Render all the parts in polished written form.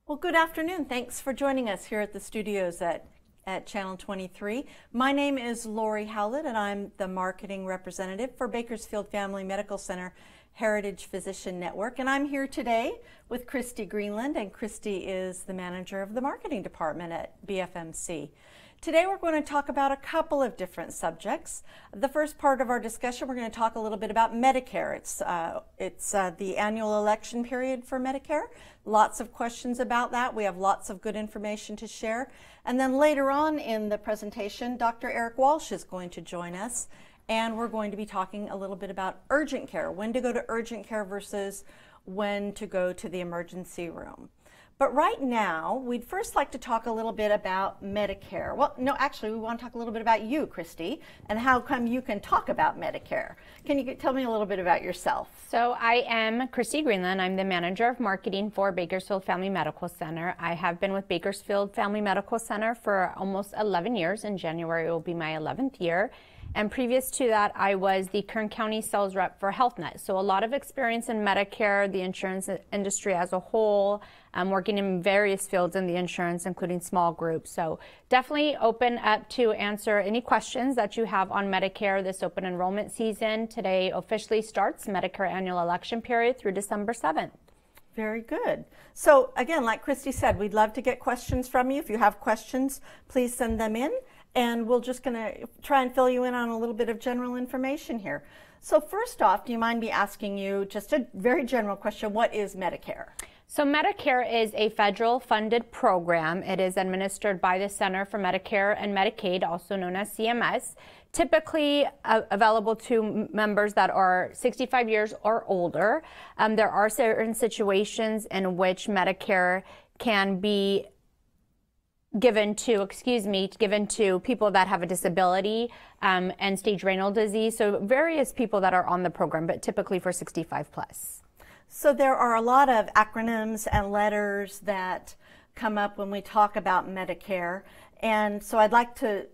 Well, good afternoon. Thanks for joining us here at the studios at Channel 23. My name is Lori Howlett, and I'm the marketing representative for Bakersfield Family Medical Center Heritage Physician Network. And I'm here today with Christy Greenland, and Christy is the manager of the marketing department at BFMC. Today we're going to talk about a couple of different subjects. The first part of our discussion, we're going to talk a little bit about Medicare. It's the annual election period for Medicare. Lots of questions about that. We have lots of good information to share. And then later on in the presentation, Dr. Eric Walsh is going to join us, and we're going to be talking a little bit about urgent care, when to go to urgent care versus when to go to the emergency room. But right now, we'd first like to talk a little bit about Medicare. Well, no, actually, we want to talk a little bit about you, Christy, and how come you can talk about Medicare. Can you tell me a little bit about yourself? So I am Christy Greenland. I'm the manager of marketing for Bakersfield Family Medical Center. I have been with Bakersfield Family Medical Center for almost 11 years. In January, will be my 11th year. And previous to that, I was the Kern County sales rep for HealthNet. So a lot of experience in Medicare, the insurance industry as a whole, working in various fields in the insurance, including small groups. So definitely open up to answer any questions that you have on Medicare. This open enrollment season today officially starts Medicare Annual Election Period through December 7th. Very good. So again, like Christy said, we'd love to get questions from you. If you have questions, please send them in. And we're just going to try and fill you in on a little bit of general information here. So first off, do you mind me asking you just a very general question? What is Medicare? So Medicare is a federal funded program. It is administered by the Center for Medicare and Medicaid, also known as CMS, typically available to members that are 65 years or older. There are certain situations in which Medicare can be given to people that have a disability, and stage renal disease. So various people that are on the program, but typically for 65 plus. So there are a lot of acronyms and letters that come up when we talk about Medicare. And so I'd like to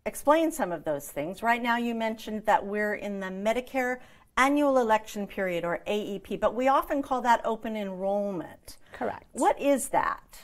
explain some of those things. Right now you mentioned that we're in the Medicare Annual Election Period, or AEP, but we often call that open enrollment. Correct. What is that?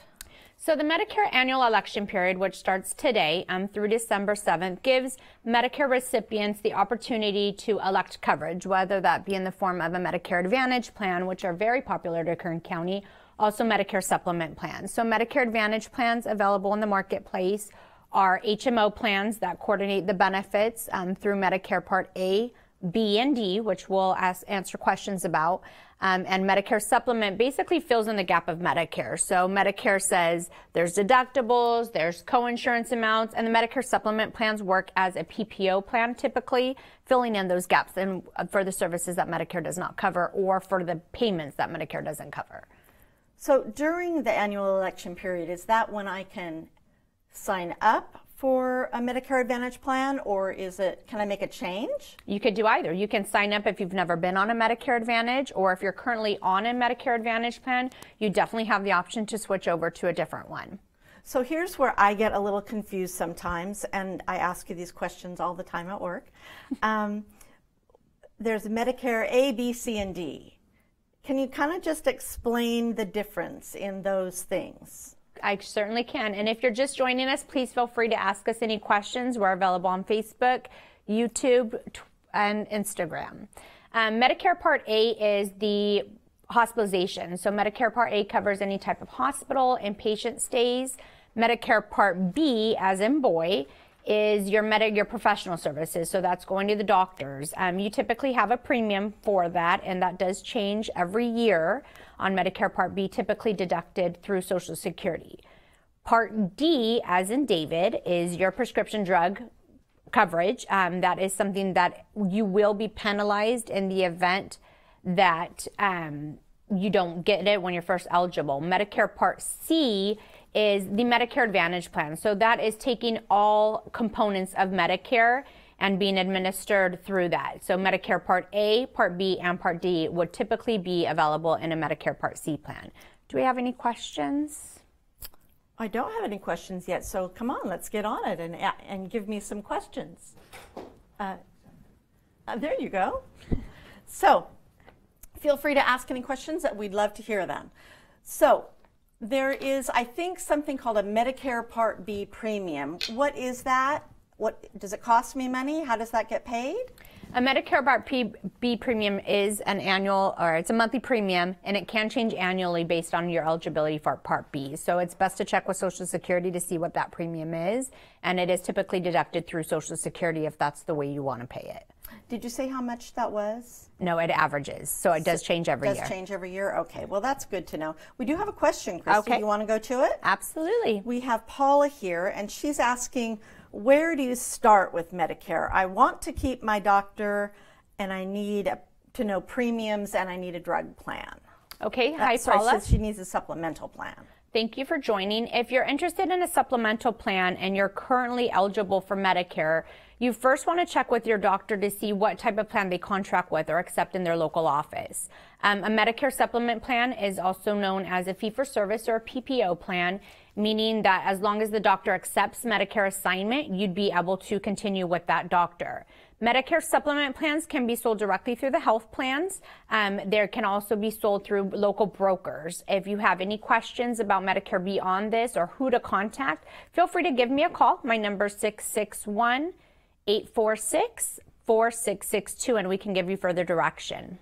So the Medicare Annual Election Period, which starts today through December 7th, gives Medicare recipients the opportunity to elect coverage, whether that be in the form of a Medicare Advantage plan, which are very popular to Kern County, also Medicare Supplement plans. So Medicare Advantage plans available in the marketplace are HMO plans that coordinate the benefits through Medicare Part A, B, and D, which we'll answer questions about. And Medicare Supplement basically fills in the gap of Medicare. So Medicare says there's deductibles, there's co-insurance amounts, and the Medicare Supplement plans work as a PPO plan, typically filling in those gaps and for the services that Medicare does not cover or for the payments that Medicare doesn't cover. So during the annual election period, is that when I can sign up for a Medicare Advantage plan, or can I make a change? You could do either. You can sign up if you've never been on a Medicare Advantage, or if you're currently on a Medicare Advantage plan, you definitely have the option to switch over to a different one. So here's where I get a little confused sometimes, and I ask you these questions all the time at work. There's Medicare A, B, C, and D. Can you kind of just explain the difference in those things? I certainly can. And if you're just joining us, please feel free to ask us any questions. We're available on Facebook, YouTube, and Instagram. Medicare Part A is the hospitalization. So Medicare Part A covers any type of hospital and patient stays. Medicare Part B, as in boy, is your professional services. So that's going to the doctors. You typically have a premium for that, and that does change every year on Medicare Part B, typically deducted through Social Security. Part D, as in David, is your prescription drug coverage. That is something that you will be penalized in the event that you don't get it when you're first eligible. Medicare Part C is the Medicare Advantage plan. So that is taking all components of Medicare and being administered through that. So Medicare Part A, Part B, and Part D would typically be available in a Medicare Part C plan. Do we have any questions? I don't have any questions yet, so come on, let's get on it and give me some questions. There you go. So feel free to ask any questions that we'd love to hear them. So There is, I think, something called a Medicare Part B premium. What is that? What does it cost me money? How does that get paid? A Medicare Part B premium is an annual, or it's a monthly premium, and it can change annually based on your eligibility for Part B. So it's best to check with Social Security to see what that premium is, and it is typically deducted through Social Security if that's the way you want to pay it. Did you say how much that was? No, it averages, so it does change every year. Does change every year? Okay, well that's good to know. We do have a question, Christy. Okay. You want to go to it? Absolutely. We have Paula here, and she's asking, where do you start with Medicare? I want to keep my doctor, and I need to know premiums, and I need a drug plan. Okay, hi Paula. She needs a supplemental plan. Thank you for joining. If you're interested in a supplemental plan and you're currently eligible for Medicare, you first want to check with your doctor to see what type of plan they contract with or accept in their local office. A Medicare supplement plan is also known as a fee-for-service or a PPO plan, meaning that as long as the doctor accepts Medicare assignment, you'd be able to continue with that doctor. Medicare supplement plans can be sold directly through the health plans. There can also be sold through local brokers. If you have any questions about Medicare beyond this or who to contact, feel free to give me a call. My number is 661-846-4662, and we can give you further direction.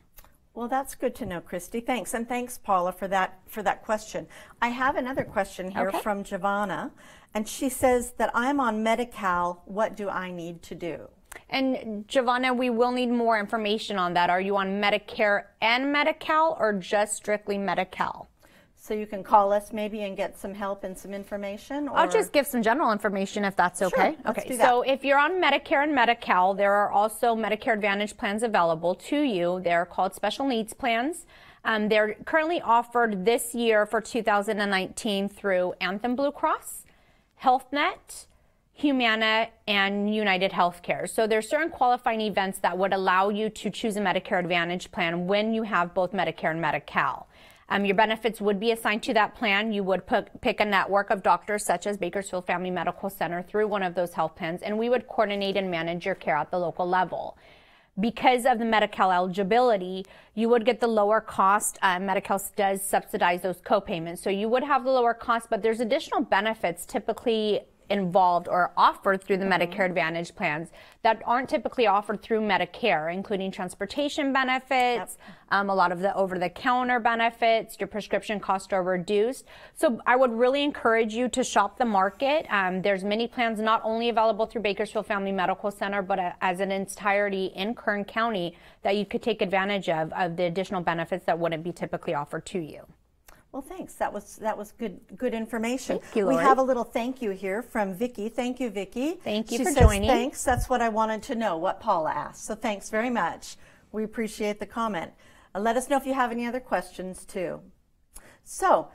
Well, that's good to know, Christy. Thanks, and thanks, Paula, for that question. I have another question here from Giovanna, and she says that I'm on Medi-Cal. What do I need to do? And Giovanna, we will need more information on that. Are you on Medicare and Medi-Cal or just strictly Medi-Cal? So you can call us maybe and get some help and some information? Or... I'll just give some general information if that's okay. Sure, let's okay, do that. So if you're on Medicare and Medi-Cal, there are also Medicare Advantage plans available to you. They're called special needs plans. They're currently offered this year for 2019 through Anthem Blue Cross, HealthNet, Humana, and United Healthcare. So there's certain qualifying events that would allow you to choose a Medicare Advantage plan when you have both Medicare and Medi-Cal. Your benefits would be assigned to that plan. You would pick a network of doctors such as Bakersfield Family Medical Center through one of those health plans, and we would coordinate and manage your care at the local level. Because of the Medi-Cal eligibility, you would get the lower cost. Medi-Cal does subsidize those co-payments, so you would have the lower cost, but there's additional benefits typically involved or offered through the Medicare Advantage plans that aren't typically offered through Medicare, including transportation benefits, a lot of the over-the-counter benefits, your prescription costs are reduced. So I would really encourage you to shop the market. There's many plans not only available through Bakersfield Family Medical Center, but as an entirety in Kern County that you could take advantage of the additional benefits that wouldn't be typically offered to you. Well, thanks. That was good information. Thank you, Lori. We have a little thank you here from Vicki. Thank you, Vicki. Thank you for joining. Thanks. That's what I wanted to know, what Paula asked. So thanks very much. We appreciate the comment. Let us know if you have any other questions, too. So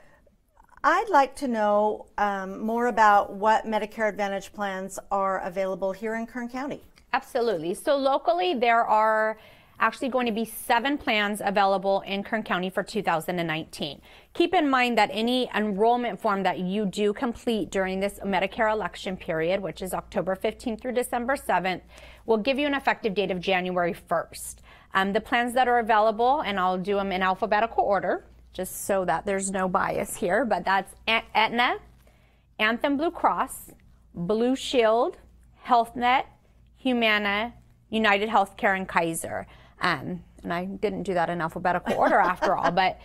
I'd like to know more about what Medicare Advantage plans are available here in Kern County. Absolutely. So locally, there are actually going to be 7 plans available in Kern County for 2019. Keep in mind that any enrollment form that you do complete during this Medicare election period, which is October 15th through December 7th, will give you an effective date of January 1st. The plans that are available, and I'll do them in alphabetical order, just so that there's no bias here, but that's Aetna, Anthem Blue Cross, Blue Shield, HealthNet, Humana, United Healthcare, and Kaiser. And I didn't do that in alphabetical order after all, but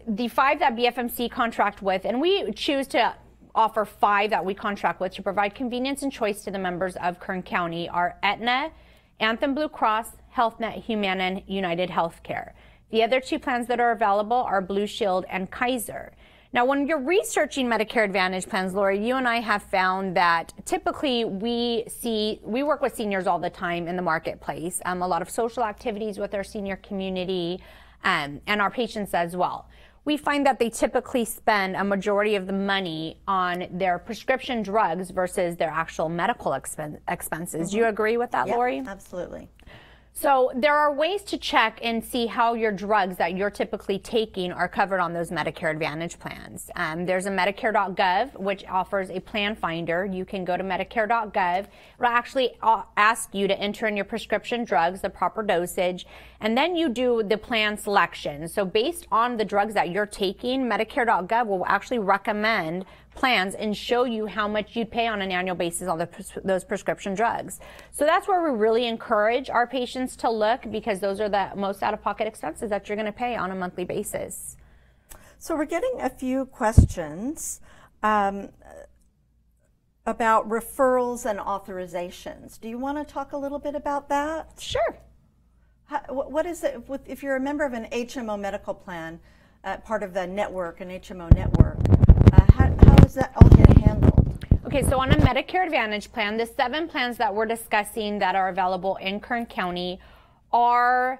the 5 that BFMC contract with, and we choose to offer 5 that we contract with to provide convenience and choice to the members of Kern County are Aetna, Anthem Blue Cross, HealthNet, Humana, and United Healthcare. The other 2 plans that are available are Blue Shield and Kaiser. Now, when you're researching Medicare Advantage plans, Lori, you and I have found that typically we work with seniors all the time in the marketplace, a lot of social activities with our senior community and our patients as well. We find that they typically spend a majority of the money on their prescription drugs versus their actual medical expenses. Do you agree with that, Lori? Absolutely. So there are ways to check and see how your drugs that you're typically taking are covered on those Medicare Advantage plans. There's a Medicare.gov, which offers a plan finder. You can go to Medicare.gov. It'll actually ask you to enter in your prescription drugs, the proper dosage, and then you do the plan selection. So based on the drugs that you're taking, Medicare.gov will actually recommend plans and show you how much you'd pay on an annual basis on those prescription drugs. So that's where we really encourage our patients to look, because those are the most out-of-pocket expenses that you're going to pay on a monthly basis. So we're getting a few questions about referrals and authorizations. Do you want to talk a little bit about that? Sure. What is it, if you're a member of an HMO medical plan, part of the network, an HMO network, how does that all get handled? Okay, so on a Medicare Advantage plan, the 7 plans that we're discussing that are available in Kern County are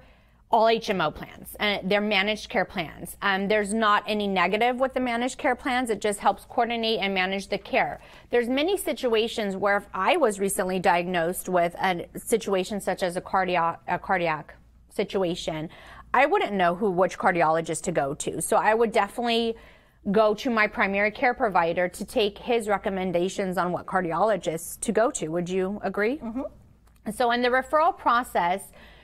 all HMO plans. They're managed care plans. There's not any negative with the managed care plans. It just helps coordinate and manage the care. There's many situations where if I was recently diagnosed with a situation such as a cardiac situation, I wouldn't know which cardiologist to go to. So I would definitely go to my primary care provider to take his recommendations on what cardiologist to go to. Would you agree? Mm-hmm. So in the referral process,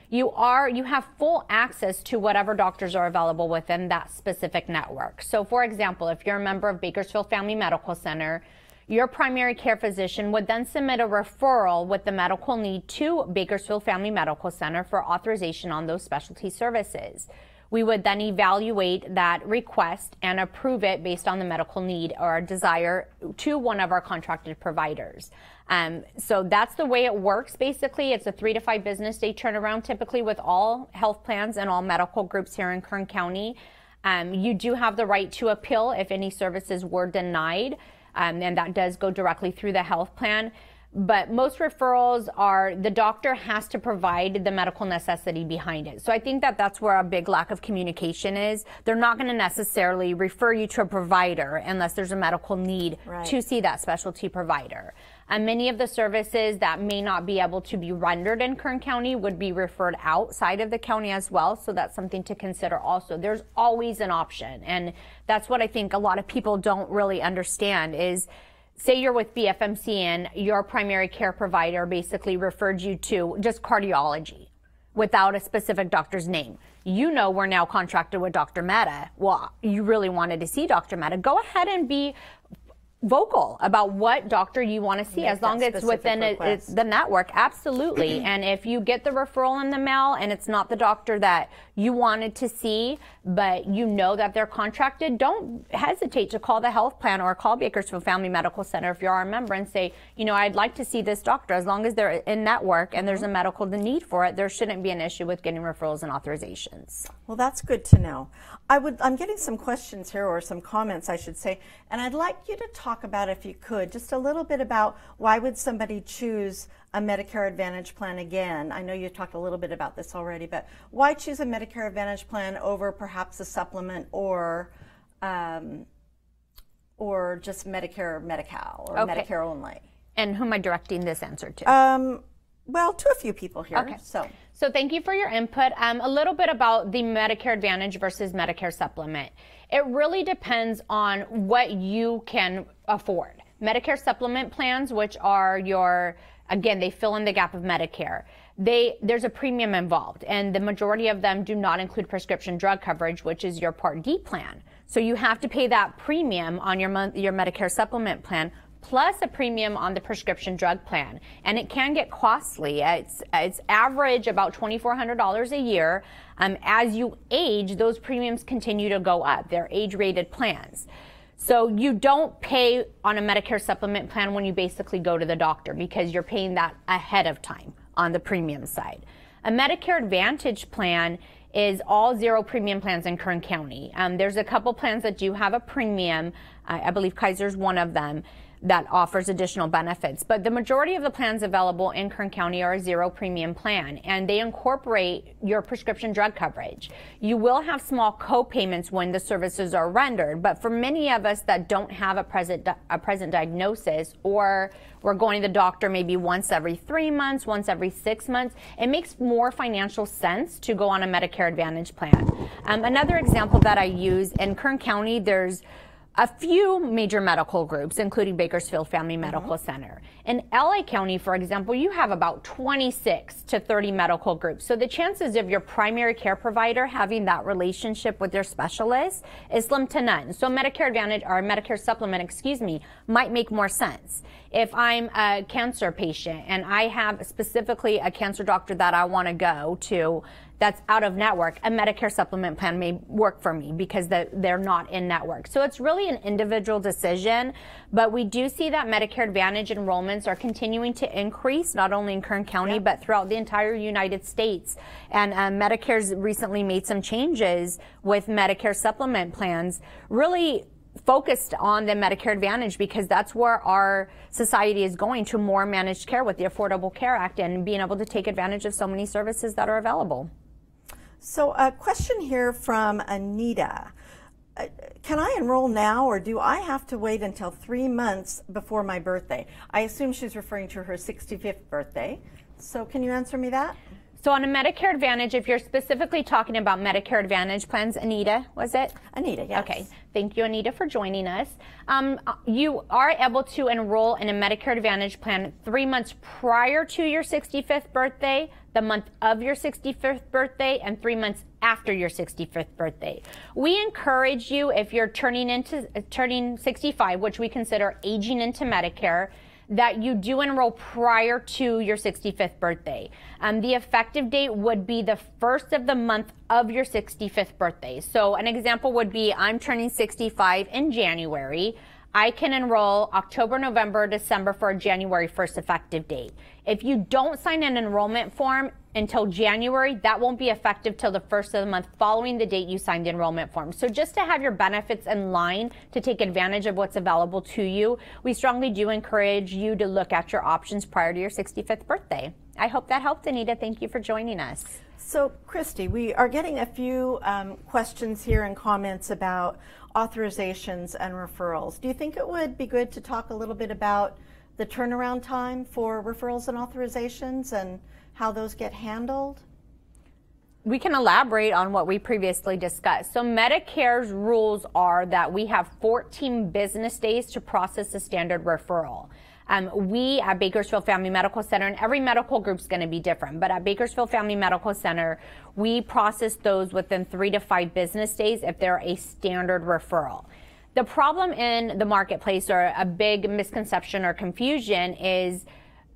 you have full access to whatever doctors are available within that specific network. So for example, if you're a member of Bakersfield Family Medical Center, your primary care physician would then submit a referral with the medical need to Bakersfield Family Medical Center for authorization on those specialty services. We would then evaluate that request and approve it based on the medical need or desire to one of our contracted providers. So that's the way it works. Basically, it's a 3 to 5 business day turnaround, typically with all health plans and all medical groups here in Kern County. You do have the right to appeal if any services were denied, and that does go directly through the health plan. But most referrals are the doctor has to provide the medical necessity behind it. So I think that that's where a big lack of communication is. They're not going to necessarily refer you to a provider unless there's a medical need to see that specialty provider. And many of the services that may not be able to be rendered in Kern County would be referred outside of the county as well. So that's something to consider also. There's always an option. And that's what I think a lot of people don't really understand is, say you're with BFMC and your primary care provider basically referred you to just cardiology without a specific doctor's name. You know we're now contracted with Dr. Mehta. Well, you really wanted to see Dr. Mehta. Go ahead and be vocal about what doctor you want to see, as long as it's within it's the network. Absolutely. And if you get the referral in the mail and it's not the doctor that you wanted to see, but you know that they're contracted, don't hesitate to call the health plan or call Bakersfield Family Medical Center if you're our member and say, you know, I'd like to see this doctor. As long as they're in network and there's a medical need for it, there shouldn't be an issue with getting referrals and authorizations. Well, that's good to know. I'm getting some questions here, or some comments, I should say, and I'd like you to talk about, if you could, just a little bit about why would somebody choose a Medicare Advantage plan again? I know you talked a little bit about this already, but why choose a Medicare Advantage plan over perhaps a supplement or just Medicare Medi-Cal or Medicare only? And who am I directing this answer to? Well, to a few people here. Okay. So thank you for your input. A little bit about the Medicare Advantage versus Medicare Supplement. It really depends on what you can afford. Medicare Supplement plans, which are again, they fill in the gap of Medicare. There's a premium involved, and the majority of them do not include prescription drug coverage, which is your Part D plan. So you have to pay that premium on your Medicare Supplement plan, plus a premium on the prescription drug plan. And it can get costly. It's average about $2,400 a year. As you age, those premiums continue to go up. They're age-rated plans. So you don't pay on a Medicare Supplement plan when you basically go to the doctor, because you're paying that ahead of time on the premium side. A Medicare Advantage plan is all zero premium plans in Kern County. There's a couple plans that do have a premium, I believe Kaiser's one of them that offers additional benefits. But the majority of the plans available in Kern County are a zero premium plan, and they incorporate your prescription drug coverage. You will have small co-payments when the services are rendered, but for many of us that don't have a present diagnosis, or we're going to the doctor maybe once every 3 months, once every 6 months, it makes more financial sense to go on a Medicare Advantage plan. Another example that I use in Kern County, there's a few major medical groups, including Bakersfield Family Medical Center. In LA County, for example, you have about 26 to 30 medical groups. So the chances of your primary care provider having that relationship with their specialist is slim to none. So Medicare Advantage, or Medicare Supplement, excuse me, might make more sense. If I'm a cancer patient and I have specifically a cancer doctor that I want to go to that's out of network, a Medicare Supplement plan may work for me because they're not in network. So it's really an individual decision, but we do see that Medicare Advantage enrollments are continuing to increase, not only in Kern County, but throughout the entire United States. And Medicare's recently made some changes with Medicare Supplement plans, really focused on the Medicare Advantage, because that's where our society is going, to more managed care with the Affordable Care Act and being able to take advantage of so many services that are available. So a question here from Anita. Can I enroll now, or do I have to wait until 3 months before my birthday? I assume she's referring to her 65th birthday. So can you answer me that? So on a Medicare Advantage, if you're specifically talking about Medicare Advantage plans, Anita, was it? Anita, yes. Okay. Thank you, Anita, for joining us. You are able to enroll in a Medicare Advantage plan 3 months prior to your 65th birthday, the month of your 65th birthday, and 3 months after your 65th birthday. We encourage you, if you're turning 65, which we consider aging into Medicare, that you do enroll prior to your 65th birthday. The effective date would be the first of the month of your 65th birthday. So an example would be, I'm turning 65 in January. I can enroll October, November, December for a January 1st effective date. If you don't sign an enrollment form until January, that won't be effective till the first of the month following the date you signed the enrollment form. So just to have your benefits in line to take advantage of what's available to you, we strongly do encourage you to look at your options prior to your 65th birthday. I hope that helped, Anita. Thank you for joining us. So, Christy, we are getting a few questions here and comments about authorizations and referrals. Do you think it would be good to talk a little bit about the turnaround time for referrals and authorizations and how those get handled? We can elaborate on what we previously discussed. So Medicare's rules are that we have 14 business days to process a standard referral. We at Bakersfield Family Medical Center, and every medical group is going to be different, but at Bakersfield Family Medical Center, we process those within 3 to 5 business days if they're a standard referral. The problem in the marketplace, or a big misconception or confusion, is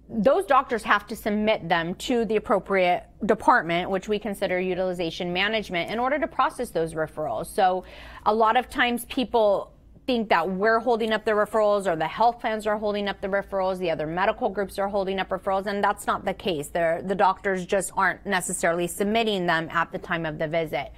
those doctors have to submit them to the appropriate department, which we consider utilization management, in order to process those referrals. So a lot of times people think that we're holding up the referrals, or the health plans are holding up the referrals, the other medical groups are holding up referrals, and that's not the case. The doctors just aren't necessarily submitting them at the time of the visit.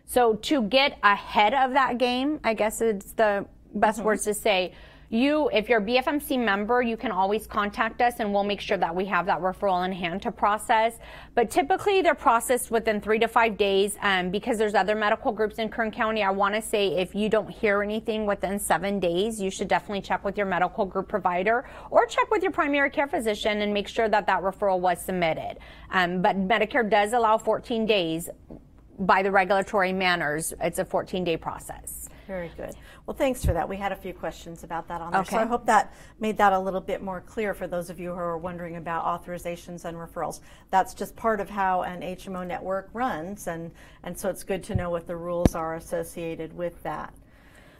So to get ahead of that game, I guess it's the best words to say, if you're a BFMC member, you can always contact us and we'll make sure that we have that referral in hand to process. But typically they're processed within 3 to 5 days. Because there's other medical groups in Kern County, I want to say if you don't hear anything within 7 days, you should definitely check with your medical group provider or check with your primary care physician and make sure that that referral was submitted. But Medicare does allow 14 days by the regulatory manners. It's a 14-day process. Very good. Well, thanks for that. We had a few questions about that on there. Okay. So I hope that made that a little bit more clear for those of you who are wondering about authorizations and referrals. That's just part of how an HMO network runs, and so it's good to know what the rules are associated with that.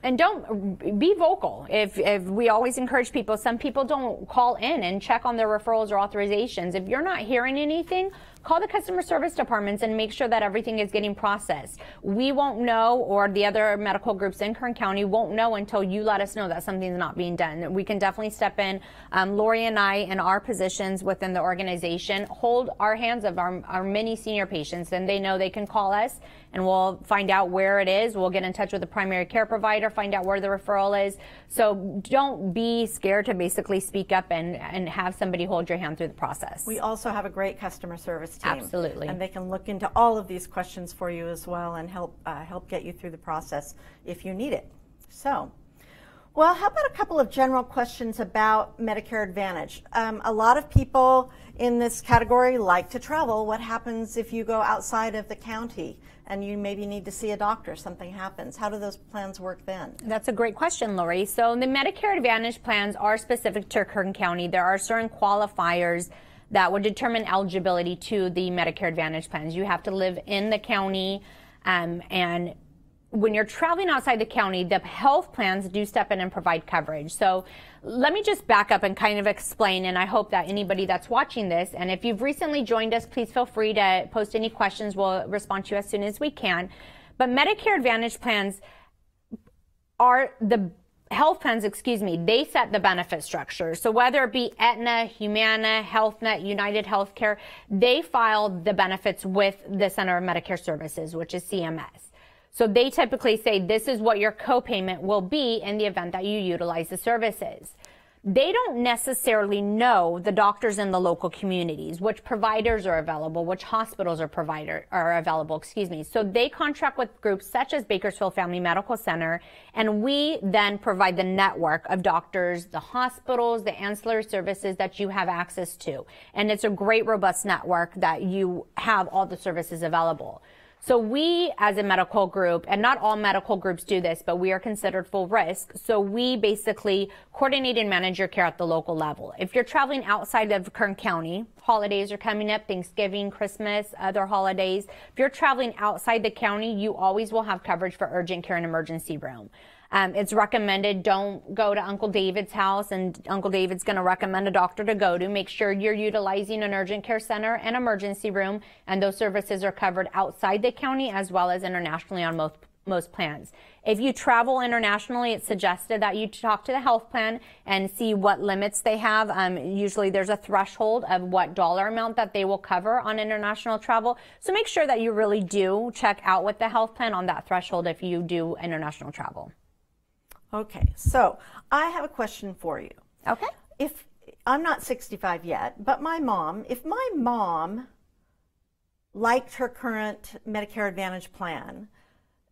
And don't be vocal. If we always encourage people, some people don't call in and check on their referrals or authorizations. If you're not hearing anything, call the customer service departments and make sure that everything is getting processed. We won't know, or the other medical groups in Kern County won't know until you let us know that something's not being done. We can definitely step in. Lori and I, in our positions within the organization, hold our hands of our many senior patients, and they know they can call us and we'll find out where it is. We'll get in touch with the primary care provider, find out where the referral is. So don't be scared to basically speak up and have somebody hold your hand through the process. We also have a great customer service team. Absolutely. And they can look into all of these questions for you as well and help get you through the process if you need it. So, well, how about a couple of general questions about Medicare Advantage? A lot of people in this category like to travel. What happens if you go outside of the county and you maybe need to see a doctor, something happens? How do those plans work then? That's a great question, Lori. So the Medicare Advantage plans are specific to Kern County. There are certain qualifiers that would determine eligibility to the Medicare Advantage plans. You have to live in the county, and when you're traveling outside the county, the health plans do step in and provide coverage. So let me just back up and kind of explain, and I hope that anybody that's watching this, and if you've recently joined us, please feel free to post any questions. We'll respond to you as soon as we can. But Medicare Advantage plans are the health plans, they set the benefit structure. So whether it be Aetna, Humana, HealthNet, United Healthcare, they file the benefits with the Center of Medicare Services, which is CMS. So they typically say this is what your copayment will be in the event that you utilize the services. They don't necessarily know the doctors in the local communities, which providers are available, which hospitals are available. So they contract with groups such as Bakersfield Family Medical Center, and we then provide the network of doctors, the hospitals, the ancillary services that you have access to. And it's a great, robust network that you have all the services available. So we, as a medical group, and not all medical groups do this, but we are considered full risk. So we basically coordinate and manage your care at the local level. If you're traveling outside of Kern County, holidays are coming up, Thanksgiving, Christmas, other holidays. If you're traveling outside the county, you always will have coverage for urgent care and emergency room. It's recommended don't go to Uncle David's house and Uncle David's going to recommend a doctor to go to. Make sure you're utilizing an urgent care center and emergency room, and those services are covered outside the county as well as internationally on most plans. If you travel internationally, it's suggested that you talk to the health plan and see what limits they have. Usually there's a threshold of what dollar amount that they will cover on international travel. So make sure that you really do check out with the health plan on that threshold if you do international travel. Okay, so I have a question for you. Okay. If I'm not 65 yet, but if my mom liked her current Medicare Advantage plan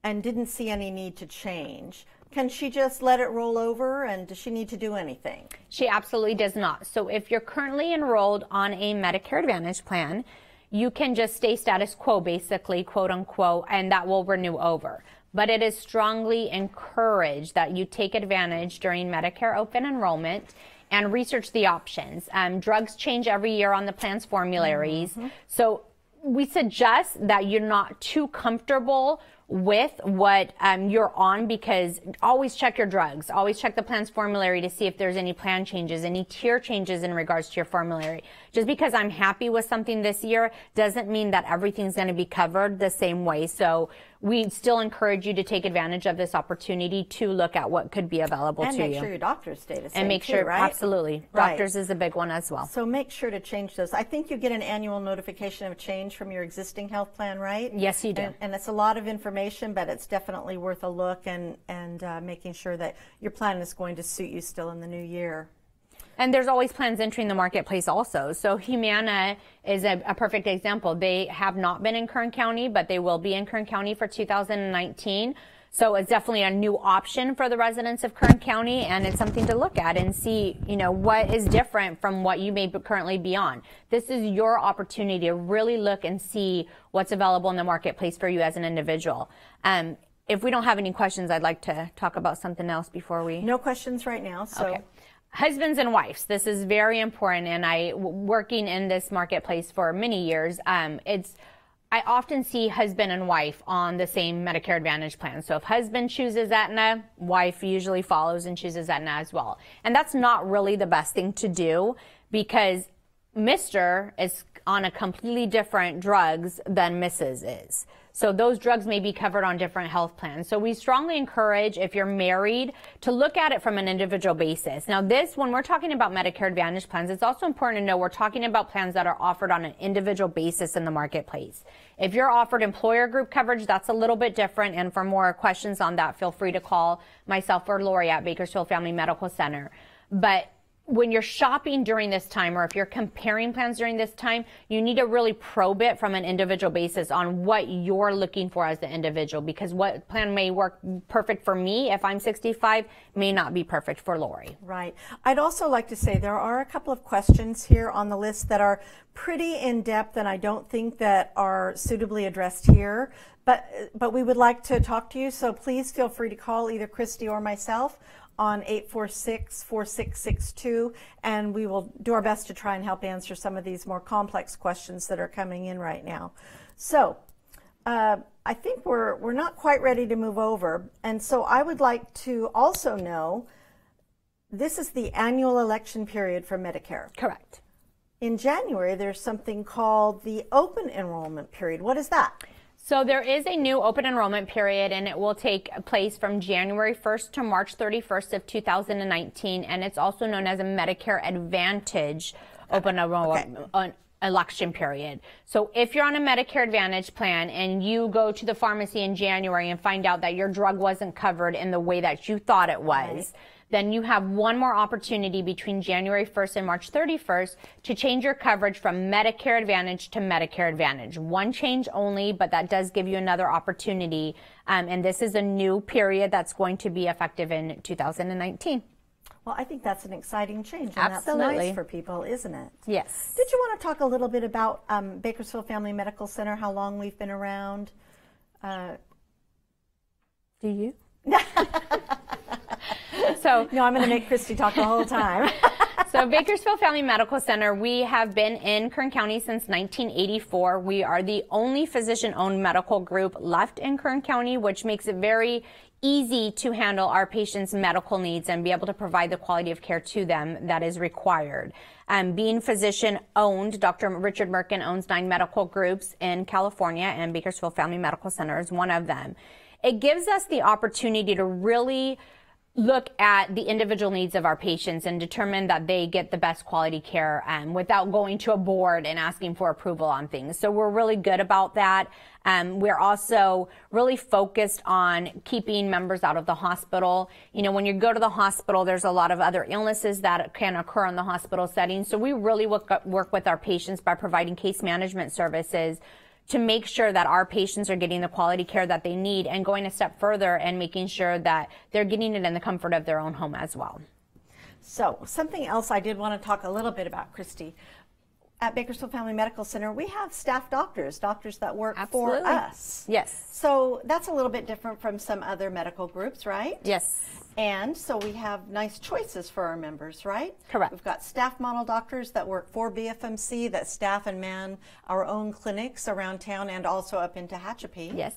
and didn't see any need to change, can she just let it roll over, and does she need to do anything? She absolutely does not. So if you're currently enrolled on a Medicare Advantage plan, you can just stay status quo, basically, quote unquote, and that will renew over. But it is strongly encouraged that you take advantage during Medicare open enrollment and research the options. Drugs change every year on the plan's formularies. Mm-hmm. So we suggest that you're not too comfortable with what you're on, because always check your drugs. Always check the plan's formulary to see if there's any plan changes, any tier changes in regards to your formulary. Just because I'm happy with something this year doesn't mean that everything's going to be covered the same way. So we still encourage you to take advantage of this opportunity to look at what could be available to you. And make sure your doctors stay the same, and make sure, right? Absolutely. Right. Doctors is a big one as well. So make sure to change those. I think you get an annual notification of change from your existing health plan, right? Yes, you do. And it's a lot of information, but it's definitely worth a look and making sure that your plan is going to suit you still in the new year. And there's always plans entering the marketplace also. So Humana is a perfect example. They have not been in Kern County, but they will be in Kern County for 2019. So it's definitely a new option for the residents of Kern County, and it's something to look at and see, what is different from what you may currently be on. This is your opportunity to really look and see what's available in the marketplace for you as an individual. If we don't have any questions, I'd like to talk about something else before we... No questions right now. So. Okay. Husbands and wives, this is very important, and working in this marketplace for many years, I often see husband and wife on the same Medicare Advantage plan. So if husband chooses Aetna, wife usually follows and chooses Aetna as well. And that's not really the best thing to do, because Mr. is on a completely different drugs than Mrs. is. So those drugs may be covered on different health plans. So we strongly encourage, if you're married, to look at it from an individual basis. Now this, when we're talking about Medicare Advantage plans, it's also important to know we're talking about plans that are offered on an individual basis in the marketplace. If you're offered employer group coverage, that's a little bit different. And for more questions on that, feel free to call myself or Lori at Bakersfield Family Medical Center. But when you're shopping during this time, or if you're comparing plans during this time, you need to really probe it from an individual basis on what you're looking for as the individual, because what plan may work perfect for me if I'm 65 may not be perfect for Lori. Right. I'd also like to say there are a couple of questions here on the list that are pretty in-depth and I don't think that are suitably addressed here, but we would like to talk to you, so please feel free to call either Christy or myself on 846-4662, and we will do our best to try and help answer some of these more complex questions that are coming in right now. So I think we're not quite ready to move over, and so I would like to also know, this is the annual election period for Medicare. Correct. In January, there's something called the open enrollment period. What is that? So there is a new open enrollment period, and it will take place from January 1st to March 31st of 2019, and it's also known as a Medicare Advantage open enrollment election period. So if you're on a Medicare Advantage plan and you go to the pharmacy in January and find out that your drug wasn't covered in the way that you thought it was, then you have one more opportunity between January 1st and March 31st to change your coverage from Medicare Advantage to Medicare Advantage. One change only, but that does give you another opportunity. And this is a new period that's going to be effective in 2019. Well, I think that's an exciting change, and Absolutely. That's nice for people, isn't it? Yes. Did you want to talk a little bit about Bakersfield Family Medical Center, how long we've been around? Do you? So no, I'm going to make Christy talk the whole time. So Bakersfield Family Medical Center, we have been in Kern County since 1984. We are the only physician-owned medical group left in Kern County, which makes it very easy to handle our patients' medical needs and be able to provide the quality of care to them that is required. Being physician-owned, Dr. Richard Merkin owns 9 medical groups in California, and Bakersfield Family Medical Center is one of them. It gives us the opportunity to really look at the individual needs of our patients and determine that they get the best quality care without going to a board and asking for approval on things. So we're really good about that. We're also really focused on keeping members out of the hospital. You know, when you go to the hospital, there's a lot of other illnesses that can occur in the hospital setting. So we really work with our patients by providing case management services to make sure that our patients are getting the quality care that they need, and going a step further and making sure that they're getting it in the comfort of their own home as well. So something else I did want to talk a little bit about, Christy. At Bakersfield Family Medical Center, we have staff doctors that work Absolutely. for us. Yes. So that's a little bit different from some other medical groups, right? Yes. And so we have nice choices for our members, right? Correct. We've got staff model doctors that work for BFMC that staff and man our own clinics around town and also up into Hatchapee. Yes.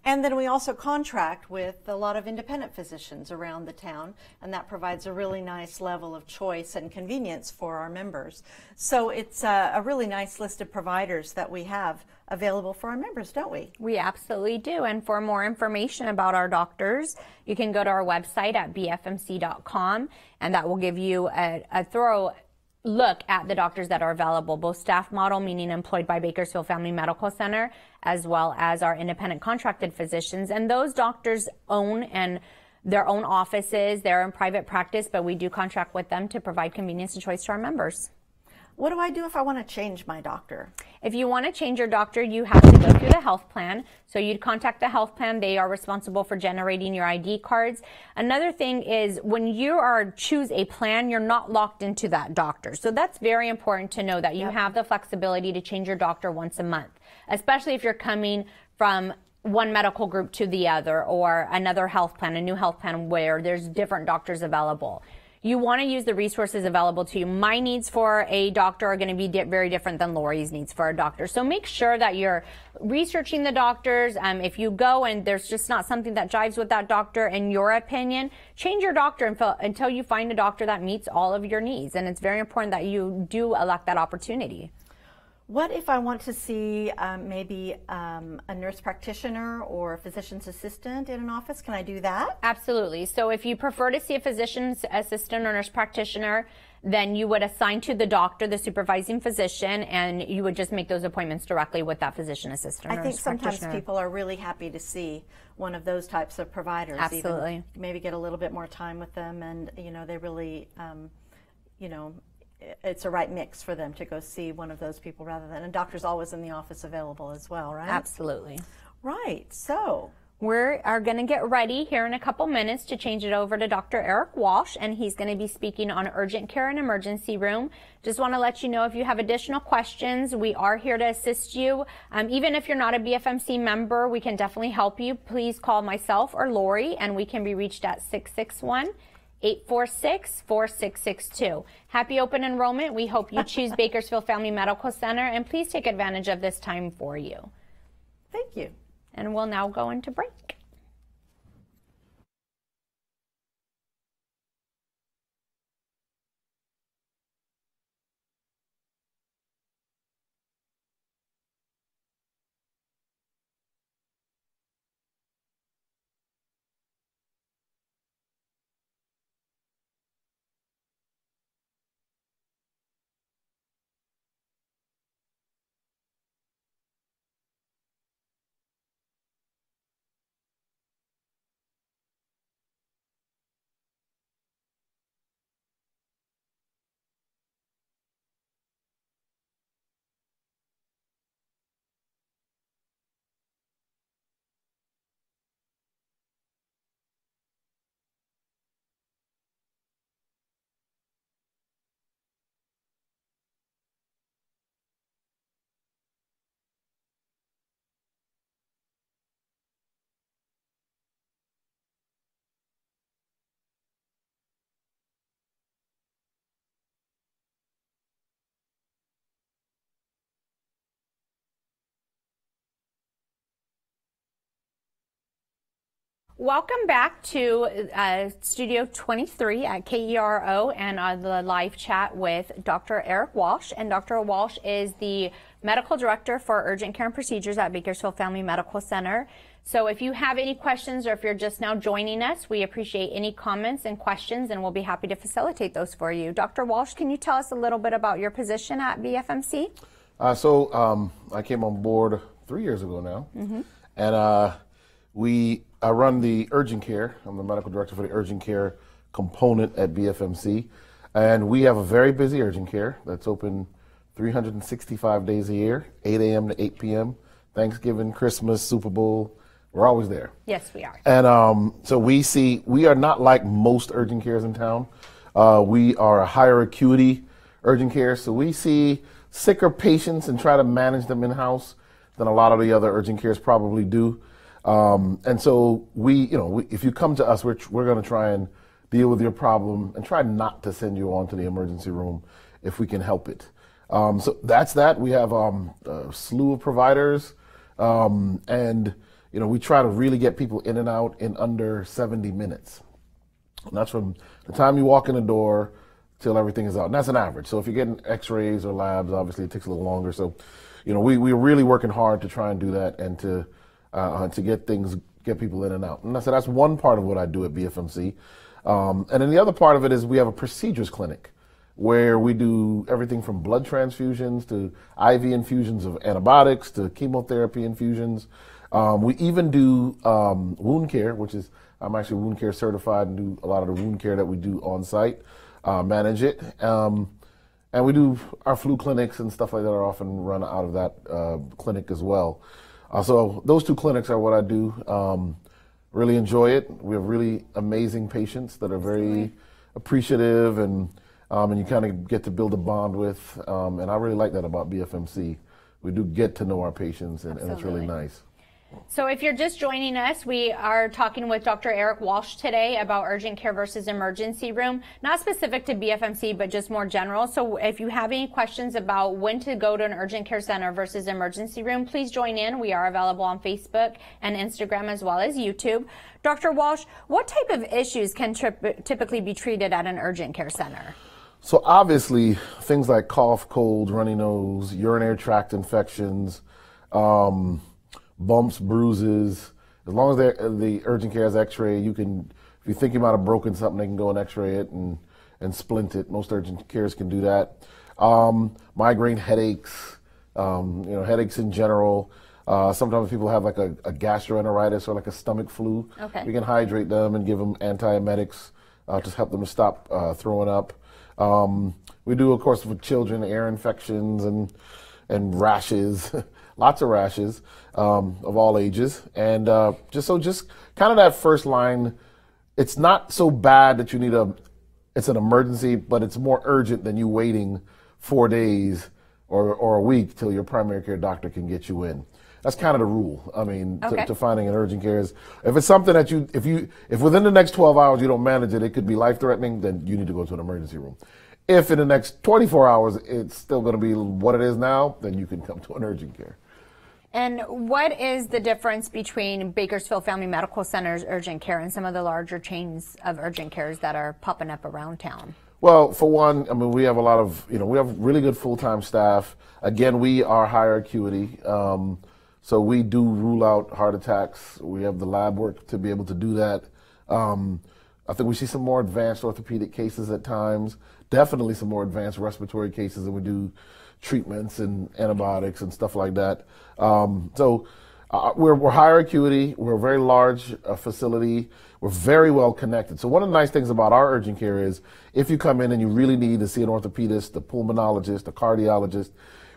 And then we also contract with a lot of independent physicians around the town, and that provides a really nice level of choice and convenience for our members. So it's a really nice list of providers that we have available for our members, don't we? We absolutely do. And for more information about our doctors, you can go to our website at bfmc.com, and that will give you a thorough look at the doctors that are available, both staff model, meaning employed by Bakersfield Family Medical Center, as well as our independent contracted physicians. And those doctors own and their own offices. They're in private practice, but we do contract with them to provide convenience and choice to our members. What do I do if I want to change my doctor? If you want to change your doctor, you have to go through the health plan. So you'd contact the health plan. They are responsible for generating your ID cards. Another thing is when you choose a plan, you're not locked into that doctor. So that's very important to know that you have the flexibility to change your doctor once a month, especially if you're coming from one medical group to the other, or another health plan, a new health plan where there's different doctors available. You want to use the resources available to you. My needs for a doctor are going to be very different than Lori's needs for a doctor. So make sure that you're researching the doctors. If you go and there's just not something that jives with that doctor, in your opinion, change your doctor until you find a doctor that meets all of your needs. And it's very important that you do elect that opportunity. What if I want to see maybe a nurse practitioner or a physician's assistant in an office? Can I do that? Absolutely. So if you prefer to see a physician's assistant or nurse practitioner, then you would assign to the doctor, the supervising physician, and you would just make those appointments directly with that physician assistant or I think nurse sometimes practitioner. people are really happy to see one of those types of providers. Absolutely. Even maybe get a little bit more time with them, and they really, it's a right mix for them to go see one of those people rather than, and doctor's always in the office available as well, right? Absolutely. Right. So We are going to get ready here in a couple minutes to change it over to Dr. Eric Walsh, and he's going to be speaking on urgent care and emergency room. Just want to let you know, if you have additional questions, we are here to assist you. Even if you're not a BFMC member, we can definitely help you. Please call myself or Lori, and we can be reached at 661-846-4662. Happy open enrollment. We hope you choose Bakersfield Family Medical Center, and please take advantage of this time for you. thank you. And we'll now go into break. Welcome back to Studio 23 at KERO and the live chat with Dr. Eric Walsh. And Dr. Walsh is the Medical Director for Urgent Care and Procedures at Bakersfield Family Medical Center. So if you have any questions or if you're just now joining us, we appreciate any comments and questions, and we'll be happy to facilitate those for you. Dr. Walsh, can you tell us a little bit about your position at BFMC? I came on board 3 years ago now, and I run the urgent care. I'm the medical director for the urgent care component at BFMC, and we have a very busy urgent care that's open 365 days a year, 8 a.m. to 8 p.m., Thanksgiving, Christmas, Super Bowl. We're always there. Yes, we are. And so we are not like most urgent cares in town. We are a higher acuity urgent care, so we see sicker patients and try to manage them in-house than a lot of the other urgent cares probably do. And so if you come to us, we're going to try and deal with your problem and try not to send you on to the emergency room if we can help it. So that's that. We have a slew of providers, and we try to really get people in and out in under 70 minutes. And that's from the time you walk in the door till everything is out. And that's an average. So if you're getting x-rays or labs, obviously it takes a little longer. So, we're really working hard to try and do that and to get people in and out. And so that's one part of what I do at BFMC. And then the other part of it is we have a procedures clinic where we do everything from blood transfusions to IV infusions of antibiotics to chemotherapy infusions. We even do wound care, which is, I'm actually wound care certified and do a lot of the wound care that we do on site, manage it. And we do our flu clinics and stuff like that are often run out of that clinic as well. So those two clinics are what I do. Really enjoy it. We have really amazing patients that are very appreciative and you kind of get to build a bond with. And I really like that about BFMC. We do get to know our patients and it's really nice. So if you're just joining us, we are talking with Dr. Eric Walsh today about urgent care versus emergency room, not specific to BFMC, but just more general. So if you have any questions about when to go to an urgent care center versus emergency room, please join in. We are available on Facebook and Instagram as well as YouTube. Dr. Walsh, what type of issues can typically be treated at an urgent care center? So obviously, things like cough, cold, runny nose, urinary tract infections, bumps, bruises. As long as the urgent care has X-ray, you can. If you think you might have broken something, they can go and X-ray it and splint it. Most urgent cares can do that. Migraine headaches, headaches in general. Sometimes people have like a gastroenteritis or like a stomach flu. Okay. We can hydrate them and give them antiemetics to help them to stop throwing up. We do, of course, with children, ear infections and rashes, lots of rashes of all ages. And just kind of that first line, it's not so bad that you need it's an emergency, but it's more urgent than you waiting 4 days or a week till your primary care doctor can get you in. That's kind of the rule. I mean, to finding an urgent care is, if it's something that if within the next 12 hours you don't manage it, it could be life-threatening, then you need to go to an emergency room. If in the next 24 hours it's still going to be what it is now, then you can come to an urgent care. And what is the difference between Bakersfield Family Medical Center's urgent care and some of the larger chains of urgent cares that are popping up around town? Well, for one, I mean, we have a lot of, we have really good full-time staff. Again, we are higher acuity. So we do rule out heart attacks. We have the lab work to be able to do that. I think we see some more advanced orthopedic cases at times. Definitely some more advanced respiratory cases, and we do treatments and antibiotics and stuff like that. We're higher acuity. We're a very large facility. We're very well connected. So one of the nice things about our urgent care is if you come in and you really need to see an orthopedist, a pulmonologist, a cardiologist,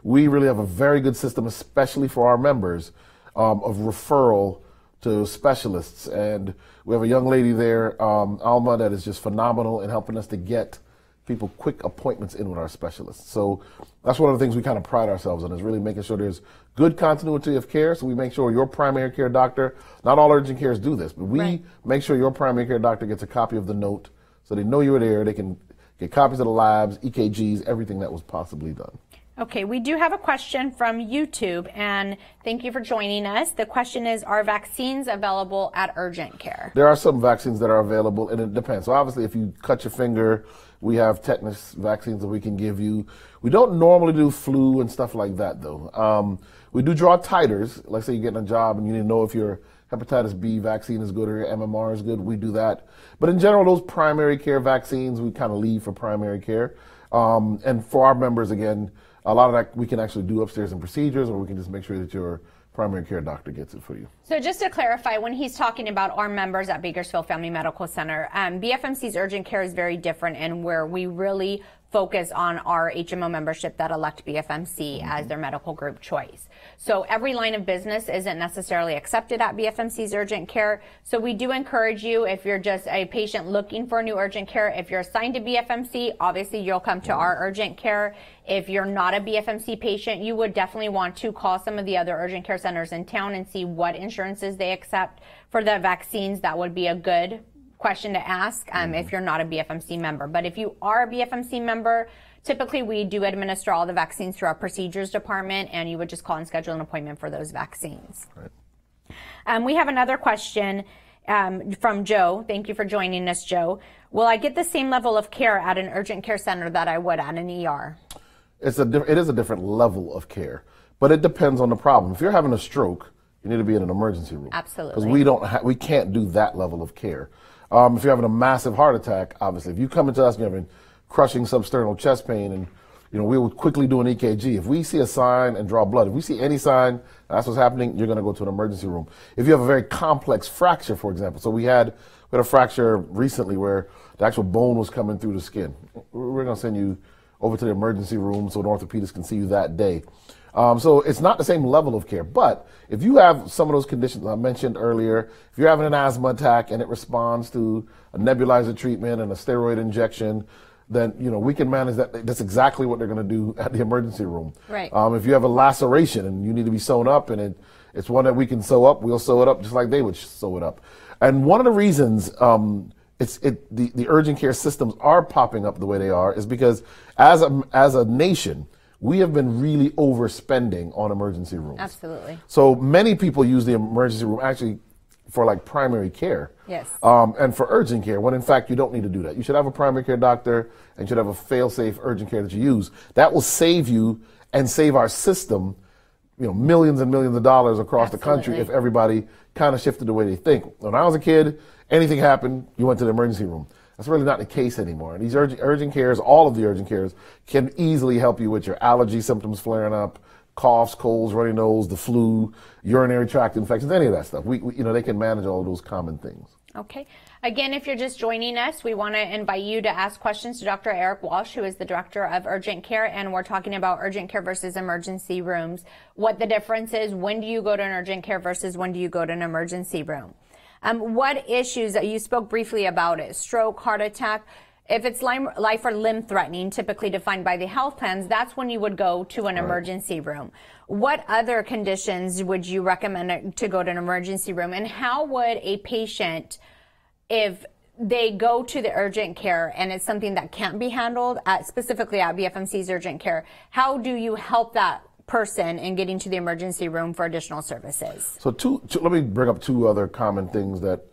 we really have a very good system, especially for our members, of referral to specialists. And we have a young lady there, Alma, that is just phenomenal in helping us to get people quick appointments in with our specialists. So that's one of the things we kind of pride ourselves on, is really making sure there's good continuity of care. So we make sure your primary care doctor, not all urgent cares do this, but we make sure your primary care doctor gets a copy of the note so they know you were there. They can get copies of the labs, EKGs, everything that was possibly done. Okay, we do have a question from YouTube, and thank you for joining us. The question is, are vaccines available at urgent care? There are some vaccines that are available, and it depends. So obviously, if you cut your finger, we have tetanus vaccines that we can give you. We don't normally do flu and stuff like that, though. We do draw titers. Let's say you're getting a job and you need to know if your hepatitis B vaccine is good or your MMR is good. We do that. But in general, those primary care vaccines, we kind of leave for primary care. And for our members, again, a lot of that we can actually do upstairs in procedures, or we can just make sure that your primary care doctor gets it for you. So just to clarify, when he's talking about our members at Bakersfield Family Medical Center, BFMC's urgent care is very different, and where we really focus on our HMO membership that elect BFMC as their medical group choice. So every line of business isn't necessarily accepted at BFMC's urgent care. So we do encourage you, if you're just a patient looking for new urgent care, if you're assigned to BFMC, obviously you'll come to our urgent care. If you're not a BFMC patient, you would definitely want to call some of the other urgent care centers in town and see what insurances they accept for the vaccines. That would be a good question to ask if you're not a BFMC member. But if you are a BFMC member, typically we do administer all the vaccines through our procedures department, and you would just call and schedule an appointment for those vaccines. Right. We have another question from Joe. Thank you for joining us, Joe. Will I get the same level of care at an urgent care center that I would at an ER? It is a different level of care, but it depends on the problem. If you're having a stroke, you need to be in an emergency room. Absolutely. Because we can't do that level of care. If you're having a massive heart attack, obviously, if you come into us and you're having crushing substernal chest pain, and we would quickly do an EKG. If we see a sign and draw blood, if we see any sign that's what's happening, you're going to go to an emergency room. If you have a very complex fracture, for example, so we had a fracture recently where the actual bone was coming through the skin. We're going to send you over to the emergency room so an orthopedist can see you that day. So it's not the same level of care. But if you have some of those conditions I mentioned earlier, if you're having an asthma attack and it responds to a nebulizer treatment and a steroid injection, then we can manage that. That's exactly what they're going to do at the emergency room. Right. If you have a laceration and you need to be sewn up, and it's one that we can sew up, we'll sew it up just like they would sew it up. And one of the reasons the urgent care systems are popping up the way they are is because as a nation, we have been really overspending on emergency rooms. Absolutely. So many people use the emergency room actually for like primary care. Yes. And for urgent care, when in fact you don't need to do that. You should have a primary care doctor and you should have a fail-safe urgent care that you use. That will save you and save our system, millions and millions of dollars across the country if everybody kind of shifted the way they think. When I was a kid, anything happened, you went to the emergency room. That's really not the case anymore. And these urgent cares, all of the urgent cares, can easily help you with your allergy symptoms flaring up, coughs, colds, runny nose, the flu, urinary tract infections, any of that stuff. They can manage all of those common things. Okay. Again, if you're just joining us, we want to invite you to ask questions to Dr. Eric Walsh, who is the Director of Urgent Care, and we're talking about urgent care versus emergency rooms, what the difference is, when do you go to an urgent care versus when do you go to an emergency room. What issues, you spoke briefly about it, stroke, heart attack. If it's life or limb threatening, typically defined by the health plans, that's when you would go to an emergency room. What other conditions would you recommend to go to an emergency room? And how would a patient, if they go to the urgent care and it's something that can't be handled, specifically at BFMC's urgent care, how do you help that person in getting to the emergency room for additional services? So let me bring up two other common things that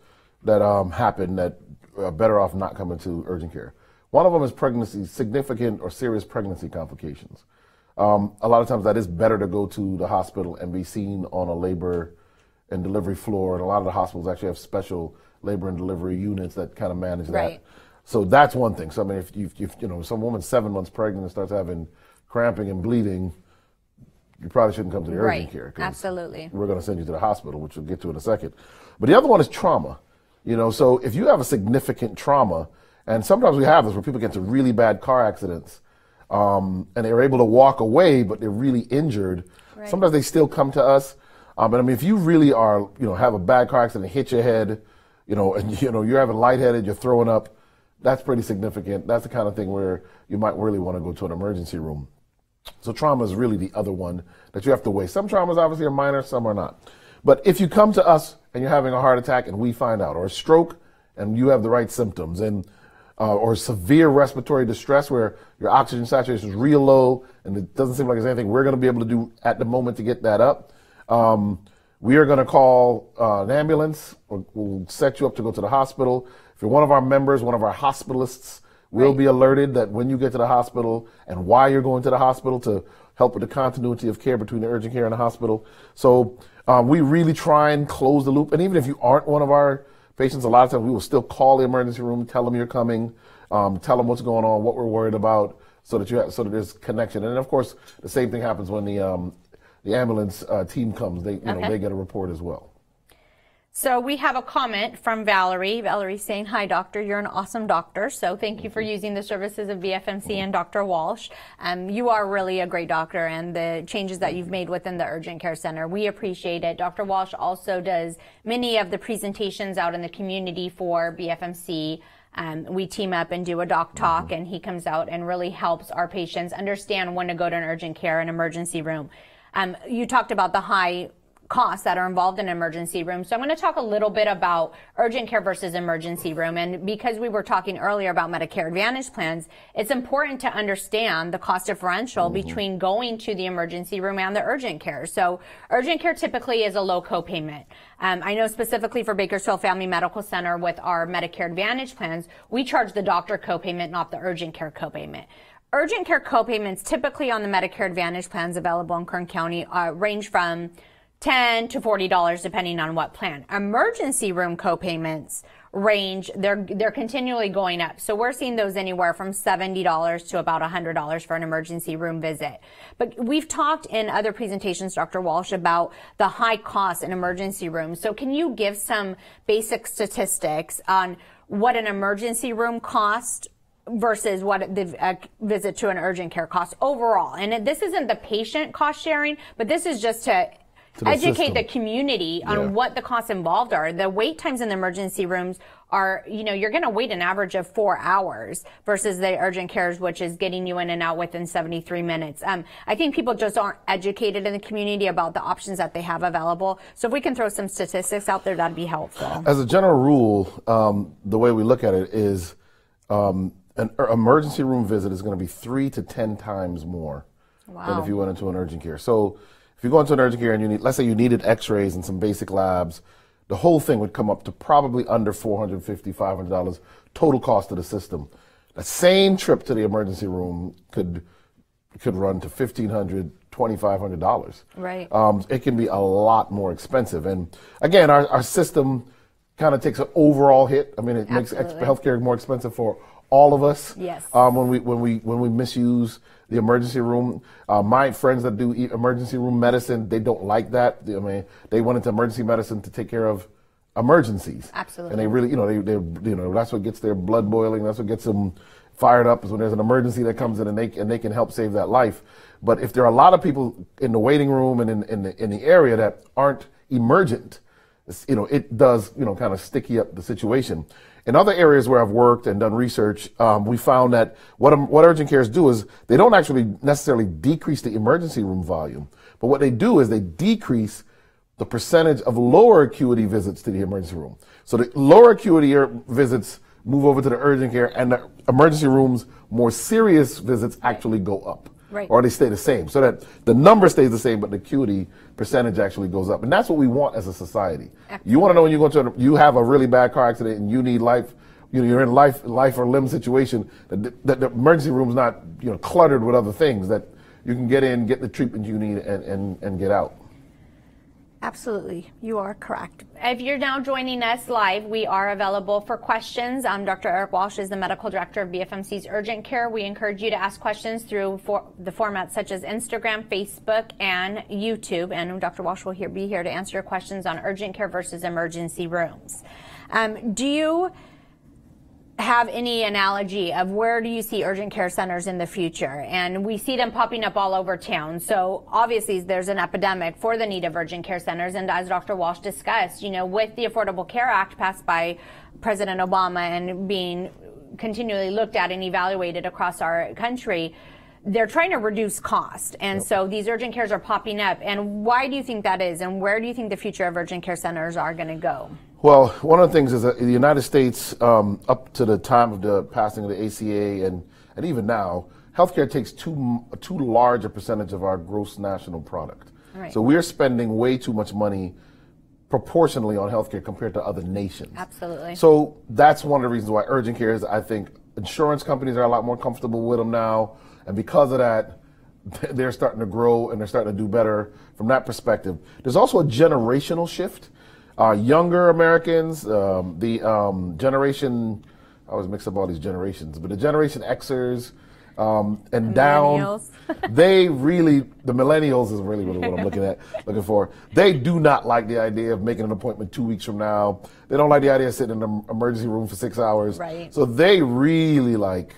happen that are better off not coming to urgent care. One of them is pregnancy, significant or serious pregnancy complications. A lot of times that is better to go to the hospital and be seen on a labor and delivery floor. And a lot of the hospitals actually have special labor and delivery units that kind of manage that. Right. So that's one thing. So I mean, if some woman's 7 months pregnant and starts having cramping and bleeding, you probably shouldn't come to the urgent care. Absolutely. We're going to send you to the hospital, which we'll get to in a second. But the other one is trauma. So if you have a significant trauma, and sometimes we have this where people get into really bad car accidents, and they're able to walk away, but they're really injured. Right. Sometimes they still come to us. But I mean, if you really are, have a bad car accident, hit your head, and you're having lightheaded, you're throwing up, that's pretty significant. That's the kind of thing where you might really want to go to an emergency room. So trauma is really the other one that you have to weigh. Some traumas obviously are minor, some are not. But if you come to us and you're having a heart attack and we find out, or a stroke and you have the right symptoms, and or severe respiratory distress where your oxygen saturation is real low and it doesn't seem like there's anything we're going to be able to do at the moment to get that up, we are going to call an ambulance, or we'll set you up to go to the hospital. If you're one of our members, one of our hospitalists, we'll be alerted that when you get to the hospital and why you're going to the hospital to help with the continuity of care between the urgent care and the hospital. So we really try and close the loop. And even if you aren't one of our patients, a lot of times we will still call the emergency room, tell them you're coming, tell them what's going on, what we're worried about, so that there's connection. And of course, the same thing happens when the ambulance team comes. They get a report as well. So we have a comment from Valerie. Valerie saying, "Hi, doctor. You're an awesome doctor. So thank you for using the services of BFMC and Dr. Walsh. You are really a great doctor, and the changes that you've made within the urgent care center, we appreciate it." Dr. Walsh also does many of the presentations out in the community for BFMC. We team up and do a doc talk, and he comes out and really helps our patients understand when to go to an urgent care and emergency room. You talked about the high costs that are involved in emergency rooms. So I'm going to talk a little bit about urgent care versus emergency room. And because we were talking earlier about Medicare Advantage plans, it's important to understand the cost differential between going to the emergency room and the urgent care. So urgent care typically is a low copayment. I know specifically for Bakersfield Family Medical Center with our Medicare Advantage plans, we charge the doctor copayment, not the urgent care copayment. Urgent care copayments typically on the Medicare Advantage plans available in Kern County range from $10 to $40 depending on what plan. Emergency room copayments range, they're continually going up. So we're seeing those anywhere from $70 to about $100 for an emergency room visit. But we've talked in other presentations, Dr. Walsh, about the high costs in emergency rooms. So can you give some basic statistics on what an emergency room costs versus what the visit to an urgent care costs overall? And this isn't the patient cost sharing, but this is just to educate the community on what the costs involved are. The wait times in the emergency rooms are, you're going to wait an average of 4 hours versus the urgent cares, which is getting you in and out within 73 minutes. I think people just aren't educated in the community about the options that they have available. So if we can throw some statistics out there, that'd be helpful. As a general rule, the way we look at it is an emergency room visit is going to be 3 to 10 times more than if you went into an urgent care. So if you go into an urgent care and let's say you needed x-rays and some basic labs, the whole thing would come up to probably under $450, $500 total cost of the system. The same trip to the emergency room could run to $1,500, $2,500. Right. It can be a lot more expensive. And again, our system kind of takes an overall hit. I mean, it makes healthcare more expensive for all of us. Yes. When we misuse the emergency room, my friends that do emergency room medicine, they don't like that. I mean, they went into emergency medicine to take care of emergencies. Absolutely. And they really, that's what gets their blood boiling. That's what gets them fired up, is when there's an emergency that comes in and they can help save that life. But if there are a lot of people in the waiting room and in the area that aren't emergent, it does, kind of sticky up the situation. In other areas where I've worked and done research, we found that what urgent cares do is they don't actually necessarily decrease the emergency room volume, but what they do is they decrease the percentage of lower acuity visits to the emergency room. So the lower acuity visits move over to the urgent care, and the emergency room's more serious visits actually go up. Right. Or they stay the same, so that the number stays the same, but the acuity percentage actually goes up. And that's what we want as a society. Absolutely. You want to know when you have a really bad car accident and you need life, you're in life or limb situation, that the emergency room's not, cluttered with other things, that you can get in, get the treatment you need, and get out. Absolutely, you are correct. If you're now joining us live, we are available for questions. Dr. Eric Walsh is the medical director of BFMC's Urgent Care. We encourage you to ask questions through the formats such as Instagram, Facebook, and YouTube. And Dr. Walsh will be here to answer your questions on urgent care versus emergency rooms. Do you have any analogy of where do you see urgent care centers in the future? And we see them popping up all over town. So obviously there's an epidemic for the need of urgent care centers. And as Dr. Walsh discussed, with the Affordable Care Act passed by President Obama and being continually looked at and evaluated across our country, they're trying to reduce cost. And so these urgent cares are popping up. And why do you think that is? And where do you think the future of urgent care centers are going to go? Well, one of the things is that in the United States, up to the time of the passing of the ACA and even now, healthcare takes too large a percentage of our gross national product. Right. So we're spending way too much money proportionally on healthcare compared to other nations. Absolutely. So that's one of the reasons why urgent care is, I think, insurance companies are a lot more comfortable with them now. And because of that, they're starting to grow and they're starting to do better from that perspective. There's also a generational shift. Younger Americans, the generation, I always mix up all these generations, but the Generation Xers and down, the millennials is really what I'm looking for. They do not like the idea of making an appointment 2 weeks from now. They don't like the idea of sitting in an emergency room for 6 hours. Right. So they really like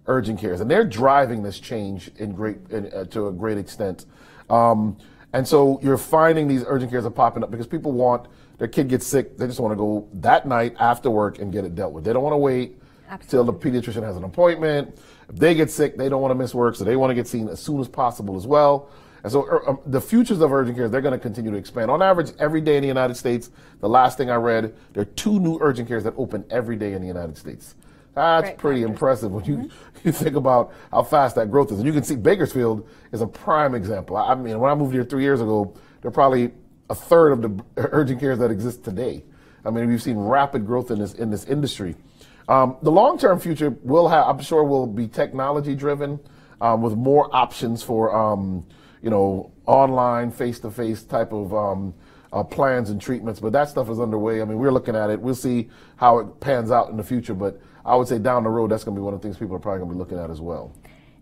urgent cares, and they're driving this change to a great extent. And so you're finding these urgent cares are popping up because people want, their kid gets sick, they just want to go that night after work and get it dealt with. They don't want to wait till the pediatrician has an appointment. If they get sick, they don't want to miss work, so they want to get seen as soon as possible as well. And so the futures of urgent care, they're going to continue to expand. On average, every day in the United States, the last thing I read, there are 2 new urgent cares that open every day in the United States. That's pretty impressive when you think about how fast that growth is. And you can see Bakersfield is a prime example. I mean, when I moved here 3 years ago, there are probably a third of the urgent cares that exist today. I mean, we've seen rapid growth in this industry. The long-term future I'm sure will be technology driven, with more options for, online, face-to-face type of plans and treatments. But that stuff is underway. I mean, we're looking at it. We'll see how it pans out in the future. But I would say down the road, that's going to be one of the things people are probably going to be looking at as well.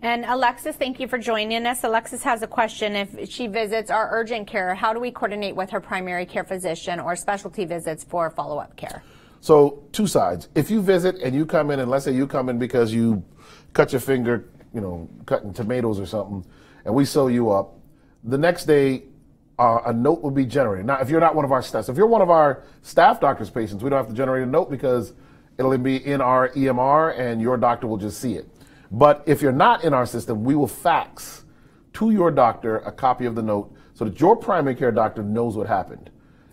And Alexis, thank you for joining us. Alexis has a question. If she visits our urgent care, how do we coordinate with her primary care physician or specialty visits for follow-up care? So 2 sides. If you visit and you come in, and let's say you come in because you cut your finger, cutting tomatoes or something, and we sew you up, the next day a note will be generated. Now, if you're not one of our staff, so if you're one of our staff doctor's patients, we don't have to generate a note because it'll be in our EMR and your doctor will just see it. But if you're not in our system, we will fax to your doctor a copy of the note so that your primary care doctor knows what happened.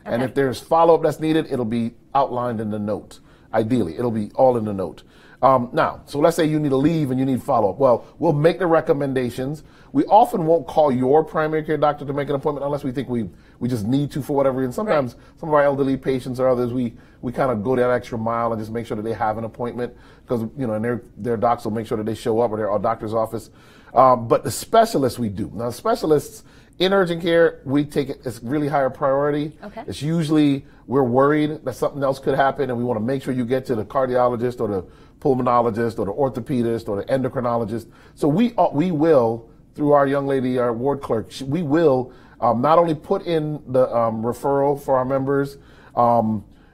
Okay. And if there's follow-up that's needed, it'll be outlined in the note. Ideally, it'll be all in the note. Now, so let's say you need to leave and you need follow-up. Well, we'll make the recommendations. We often won't call your primary care doctor to make an appointment unless we think we just need to for whatever reason. Sometimes some of our elderly patients or others, we kind of go that extra mile and just make sure that they have an appointment because, and their docs will make sure that they show up or their doctor's office. But the specialists we do. Now, specialists in urgent care, we take it as really higher priority. Okay. It's usually we're worried that something else could happen and we want to make sure you get to the cardiologist or the pulmonologist or the orthopedist or the endocrinologist. So we will, through our young lady, our ward clerk, we will not only put in the referral for our members,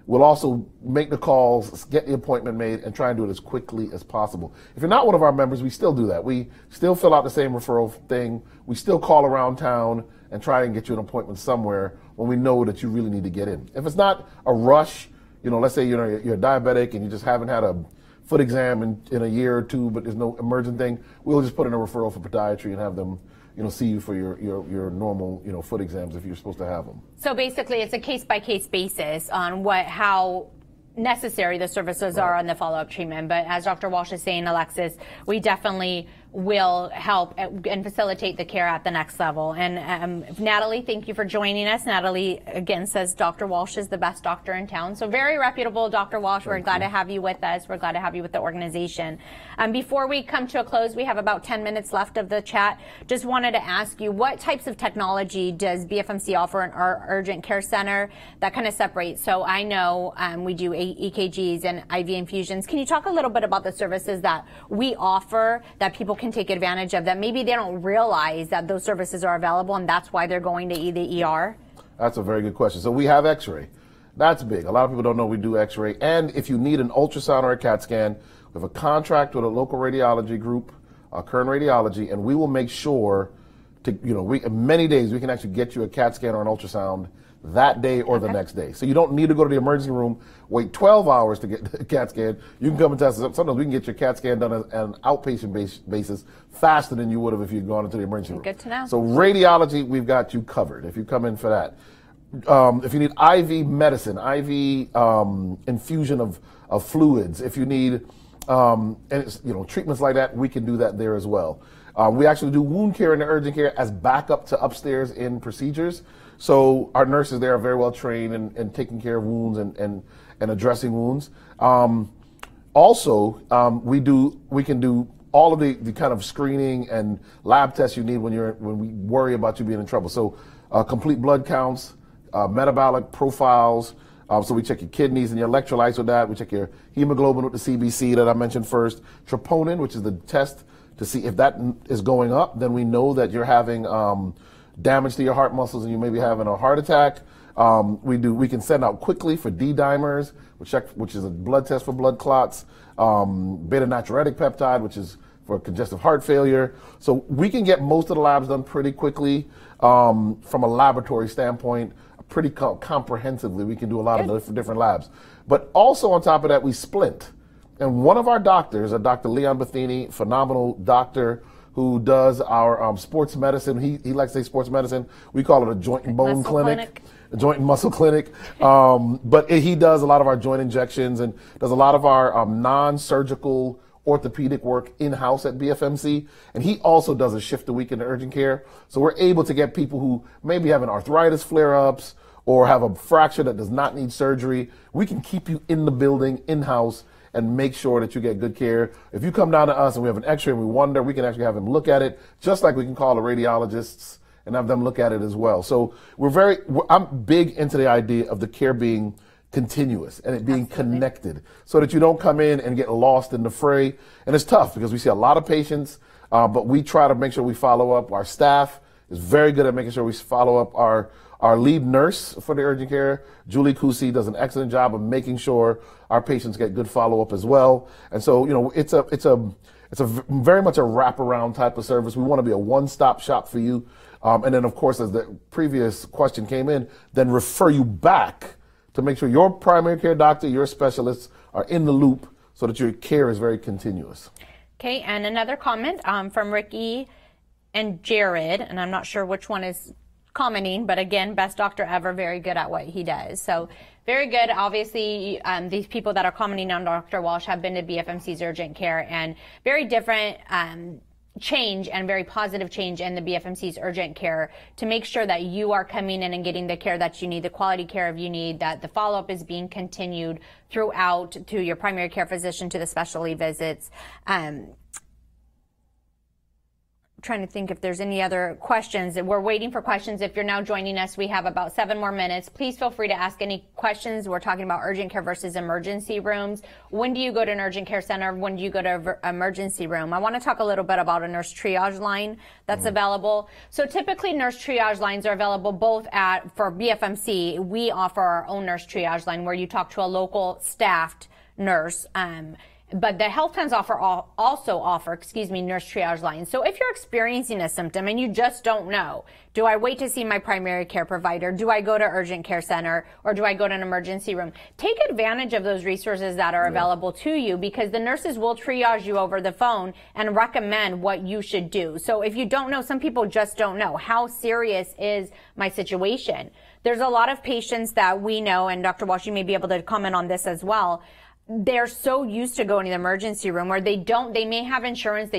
we'll also make the calls, get the appointment made, and try and do it as quickly as possible. If you're not one of our members, we still do that. We still fill out the same referral thing. We still call around town and try and get you an appointment somewhere when we know that you really need to get in. If it's not a rush, let's say you're diabetic and you just haven't had a foot exam in a year or two, but there's no emergent thing, we'll just put in a referral for podiatry and have them see you for your normal, foot exams if you're supposed to have them. So basically, it's a case-by-case basis on how necessary the services are on the follow-up treatment. But as Dr. Walsh is saying, Alexis, we definitely will help and facilitate the care at the next level. And Natalie, thank you for joining us. Natalie, again, says Dr. Walsh is the best doctor in town. So very reputable, Dr. Walsh. We're glad to have you with us. We're glad to have you with the organization. Before we come to a close, we have about 10 minutes left of the chat. Just wanted to ask you, what types of technology does BFMC offer in our urgent care center that kind of separates? So I know we do EKGs and IV infusions. Can you talk a little bit about the services that we offer that people can take advantage of that maybe they don't realize that those services are available and that's why they're going to the ER? That's a very good question. So we have x-ray. That's big. A lot of people don't know we do x-ray. And if you need an ultrasound or a CAT scan, we have a contract with a local radiology group, Current Radiology, and we will make sure to, many days we can actually get you a CAT scan or an ultrasound that day or the next day. So you don't need to go to the emergency room, wait 12 hours to get the CAT scan. You can come and test us. Sometimes we can get your CAT scan done on an outpatient basis faster than you would have if you'd gone into the emergency room. Good to know. So radiology, we've got you covered if you come in for that. If you need IV medicine, IV infusion of fluids, if you need treatments like that, we can do that there as well. We actually do wound care and urgent care as backup to upstairs in procedures. So our nurses there are very well trained in taking care of wounds and addressing wounds. We can do all of the kind of screening and lab tests you need when we worry about you being in trouble. So complete blood counts, metabolic profiles. So we check your kidneys and your electrolytes with that. We check your hemoglobin with the CBC that I mentioned first. Troponin, which is the test to see if that is going up, then we know that you're having damage to your heart muscles and you may be having a heart attack. We can send out quickly for D-dimers, which is a blood test for blood clots, beta-natriuretic peptide, which is for congestive heart failure. So we can get most of the labs done pretty quickly from a laboratory standpoint, pretty comprehensively. We can do a lot of different labs. But also on top of that, we splint. And one of our doctors, Dr. Leon Bethany, phenomenal doctor, who does our sports medicine. He likes to say sports medicine. We call it a joint and bone clinic. A joint and muscle clinic. But he does a lot of our joint injections and does a lot of our non-surgical orthopedic work in-house at BFMC. And he also does a shift a week in urgent care. So we're able to get people who maybe have an arthritis flare-ups or have a fracture that does not need surgery. We can keep you in the building, in-house, and make sure that you get good care. If you come down to us and we have an x-ray and we wonder, we can actually have them look at it, just like we can call the radiologists and have them look at it as well. So I'm big into the idea of the care being continuous and it being connected so that you don't come in and get lost in the fray. And it's tough because we see a lot of patients, but we try to make sure we follow up. Our staff is very good at making sure we follow up. Our lead nurse for the urgent care, Julie Kusi, does an excellent job of making sure our patients get good follow-up as well. And so, it's a very much a wraparound type of service. We want to be a one-stop shop for you. And then, of course, as the previous question came in, then refer you back to make sure your primary care doctor, your specialists are in the loop so that your care is very continuous. Okay, and another comment from Ricky and Jared, and I'm not sure which one is commenting, but again, best doctor ever, very good at what he does. So very good. Obviously, these people that are commenting on Dr. Walsh have been to BFMC's urgent care, and very different change and very positive change in the BFMC's urgent care to make sure that you are coming in and getting the care that you need, the quality care you need, that the follow-up is being continued throughout to your primary care physician, to the specialty visits. Trying to think if there's any other questions. We're waiting for questions. If you're now joining us, we have about 7 more minutes. Please feel free to ask any questions. We're talking about urgent care versus emergency rooms. When do you go to an urgent care center? When do you go to an emergency room? I want to talk a little bit about a nurse triage line that's available. So typically nurse triage lines are available both for BFMC. We offer our own nurse triage line where you talk to a local staffed nurse. But the health plans also offer nurse triage lines. So if you're experiencing a symptom and you just don't know, do I wait to see my primary care provider? Do I go to urgent care center, or do I go to an emergency room? Take advantage of those resources that are available to you, because the nurses will triage you over the phone and recommend what you should do. So if you don't know, some people just don't know, how serious is my situation? There's a lot of patients that we know, and Dr. Walsh, you may be able to comment on this as well. They're so used to going to the emergency room where they may have insurance,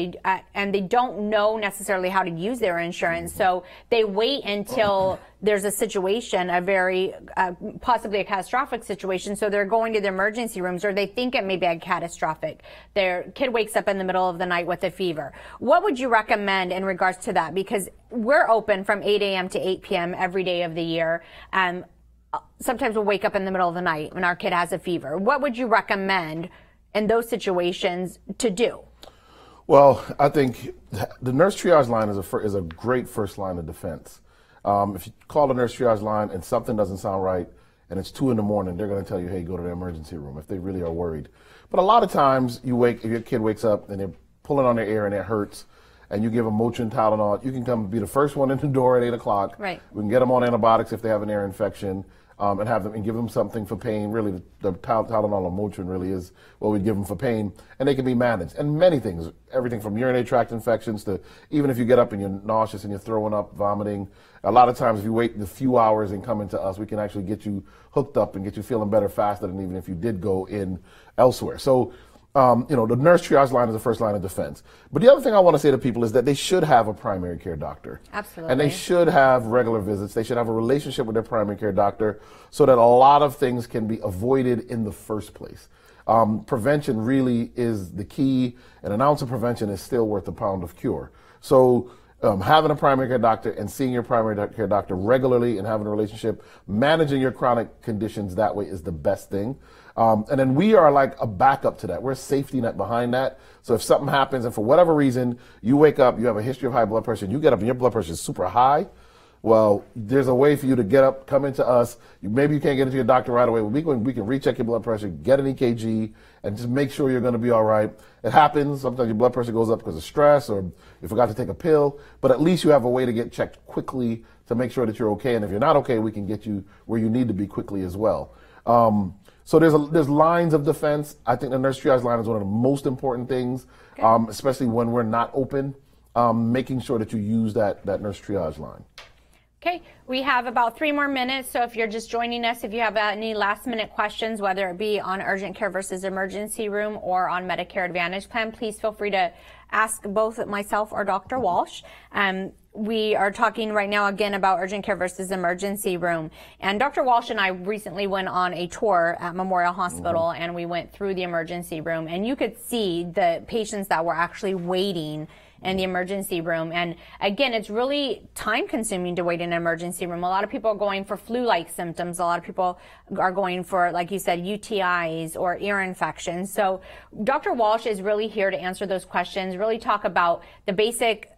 and they don't know necessarily how to use their insurance. So they wait until there's a situation, a very, possibly a catastrophic situation. So they're going to the emergency rooms, or they think it may be a catastrophic. Their kid wakes up in the middle of the night with a fever. What would you recommend in regards to that? Because we're open from 8 a.m. to 8 p.m. every day of the year. Sometimes we'll wake up in the middle of the night when our kid has a fever. What would you recommend in those situations to do? Well, I think the nurse triage line is a great first line of defense. If you call the nurse triage line and something doesn't sound right and it's 2 in the morning, they're going to tell you, hey, go to the emergency room if they really are worried. But a lot of times if your kid wakes up and they're pulling on their ear and it hurts, and you give them Motrin, Tylenol, you can come be the first one in the door at 8 o'clock. Right. We can get them on antibiotics if they have an ear infection. And give them something for pain. Really, the Tylenol or Motrin really is what we give them for pain, and they can be managed. And many things, everything from urinary tract infections to even if you get up and you're nauseous and you're throwing up, vomiting. A lot of times, if you wait a few hours and come into us, we can actually get you hooked up and get you feeling better faster than even if you did go in elsewhere. So, the nurse triage line is the first line of defense. But the other thing I want to say to people is that they should have a primary care doctor. Absolutely. And they should have regular visits. They should have a relationship with their primary care doctor so that a lot of things can be avoided in the first place. Prevention really is the key, and an ounce of prevention is still worth a pound of cure. So having a primary care doctor and seeing your primary care doctor regularly and having a relationship, managing your chronic conditions that way is the best thing. And then we are like a backup to that. We're a safety net behind that. So if something happens and for whatever reason you wake up, you have a history of high blood pressure, and you get up and your blood pressure is super high, well, there's a way for you to get up, come into us. Maybe you can't get into your doctor right away. We can recheck your blood pressure, get an EKG, and just make sure you're going to be all right. It happens. Sometimes your blood pressure goes up because of stress or you forgot to take a pill. But at least you have a way to get checked quickly to make sure that you're okay. And if you're not okay, we can get you where you need to be quickly as well. So there's lines of defense. I think the nurse triage line is one of the most important things, especially when we're not open, making sure that you use that nurse triage line. Okay, we have about 3 more minutes, so if you're just joining us, if you have any last-minute questions, whether it be on urgent care versus emergency room or on Medicare Advantage plan, please feel free to ask both myself or Dr. Walsh. We are talking right now again about urgent care versus emergency room. And Dr. Walsh and I recently went on a tour at Memorial Hospital, and we went through the emergency room, and you could see the patients that were actually waiting in the emergency room. And again, it's really time consuming to wait in an emergency room. A lot of people are going for flu-like symptoms. A lot of people are going for, like you said, UTIs or ear infections. So Dr. Walsh is really here to answer those questions, really talk about the basic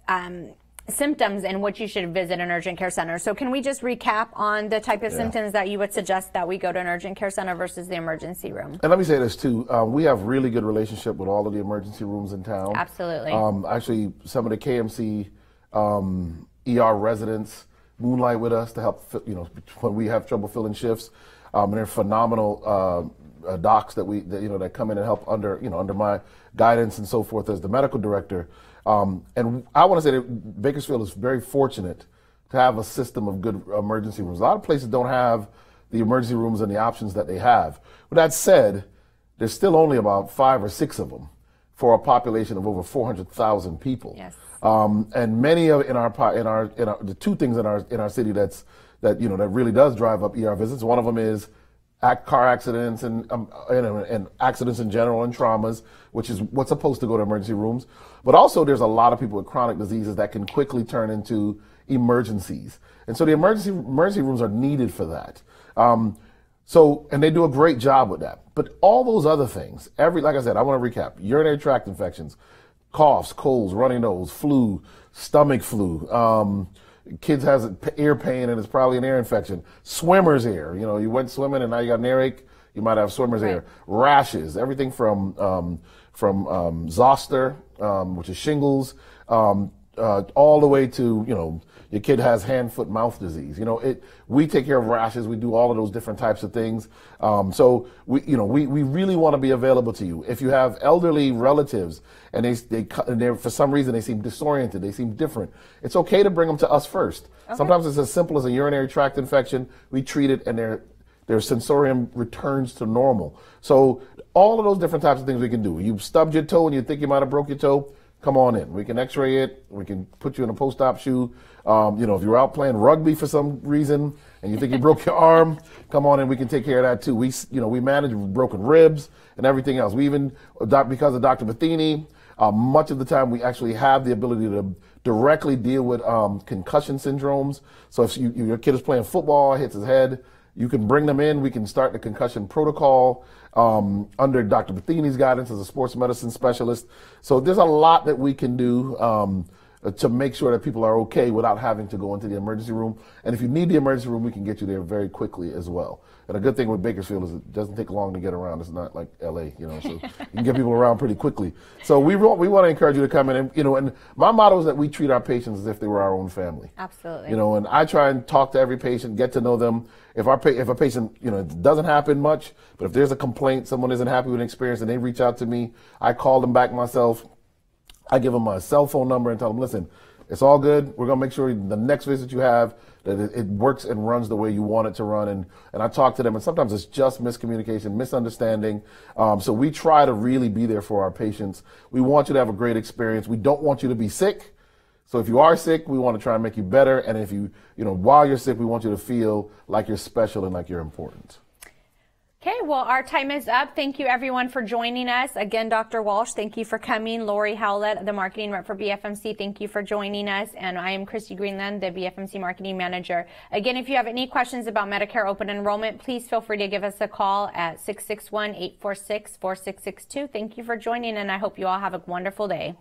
symptoms in which you should visit an urgent care center. So can we just recap on the type of symptoms that you would suggest that we go to an urgent care center versus the emergency room? And let me say this too, we have really good relationship with all of the emergency rooms in town. Absolutely. Actually, some of the KMC ER residents moonlight with us to help, when we have trouble filling shifts. And they're phenomenal docs that come in and help under my guidance and so forth as the medical director. And I want to say that Bakersfield is very fortunate to have a system of good emergency rooms. A lot of places don't have the emergency rooms and the options that they have. With that said, there's still only about 5 or 6 of them for a population of over 400,000 people. Yes. And many of the 2 things in our city that really does drive up ER visits. One of them is car accidents and accidents in general and traumas, which is what's supposed to go to emergency rooms. But also there's a lot of people with chronic diseases that can quickly turn into emergencies. And so the emergency rooms are needed for that. And they do a great job with that. But all those other things, like I said, I want to recap: urinary tract infections, coughs, colds, runny nose, flu, stomach flu. Kids has ear pain and it's probably an ear infection. Swimmer's ear. You went swimming and now you got an earache. You might have swimmer's ear. Rashes, everything from zoster, which is shingles, all the way to your kid has hand, foot, mouth disease. We take care of rashes. We do all of those different types of things. So we really want to be available to you. If you have elderly relatives and they for some reason they seem disoriented, they seem different, it's okay to bring them to us first. Okay. Sometimes it's as simple as a urinary tract infection. We treat it and their sensorium returns to normal. So all of those different types of things we can do. You stubbed your toe and you think you might have broke your toe, come on in. We can x-ray it. We can put you in a post-op shoe. If you're out playing rugby for some reason and you think you broke your arm, come on in. We can take care of that too. We manage broken ribs and everything else. We even, because of Dr. Matheny, much of the time we actually have the ability to directly deal with concussion syndromes. So if your kid is playing football, hits his head, you can bring them in. We can start the concussion protocol under Dr. Matheny's guidance as a sports medicine specialist. So there's a lot that we can do to make sure that people are okay without having to go into the emergency room. And if you need the emergency room, we can get you there very quickly as well. And a good thing with Bakersfield is it doesn't take long to get around. It's not like LA, so you can get people around pretty quickly. So we want to encourage you to come in and my motto is that we treat our patients as if they were our own family. Absolutely. And I try and talk to every patient, get to know them. If a patient, it doesn't happen much, but if there's a complaint, someone isn't happy with an experience and they reach out to me, I call them back myself. I give them my cell phone number and tell them, listen, it's all good. We're going to make sure the next visit you have that it works and runs the way you want it to run. And I talk to them, and sometimes it's just miscommunication, misunderstanding. So we try to really be there for our patients. We want you to have a great experience. We don't want you to be sick. So if you are sick, we want to try and make you better. And if while you're sick, we want you to feel like you're special and like you're important. Okay, well, our time is up. Thank you, everyone, for joining us. Again, Dr. Walsh, thank you for coming. Lori Howlett, the marketing rep for BFMC, thank you for joining us. And I am Christy Greenland, the BFMC marketing manager. Again, if you have any questions about Medicare open enrollment, please feel free to give us a call at 661-846-4662. Thank you for joining, and I hope you all have a wonderful day.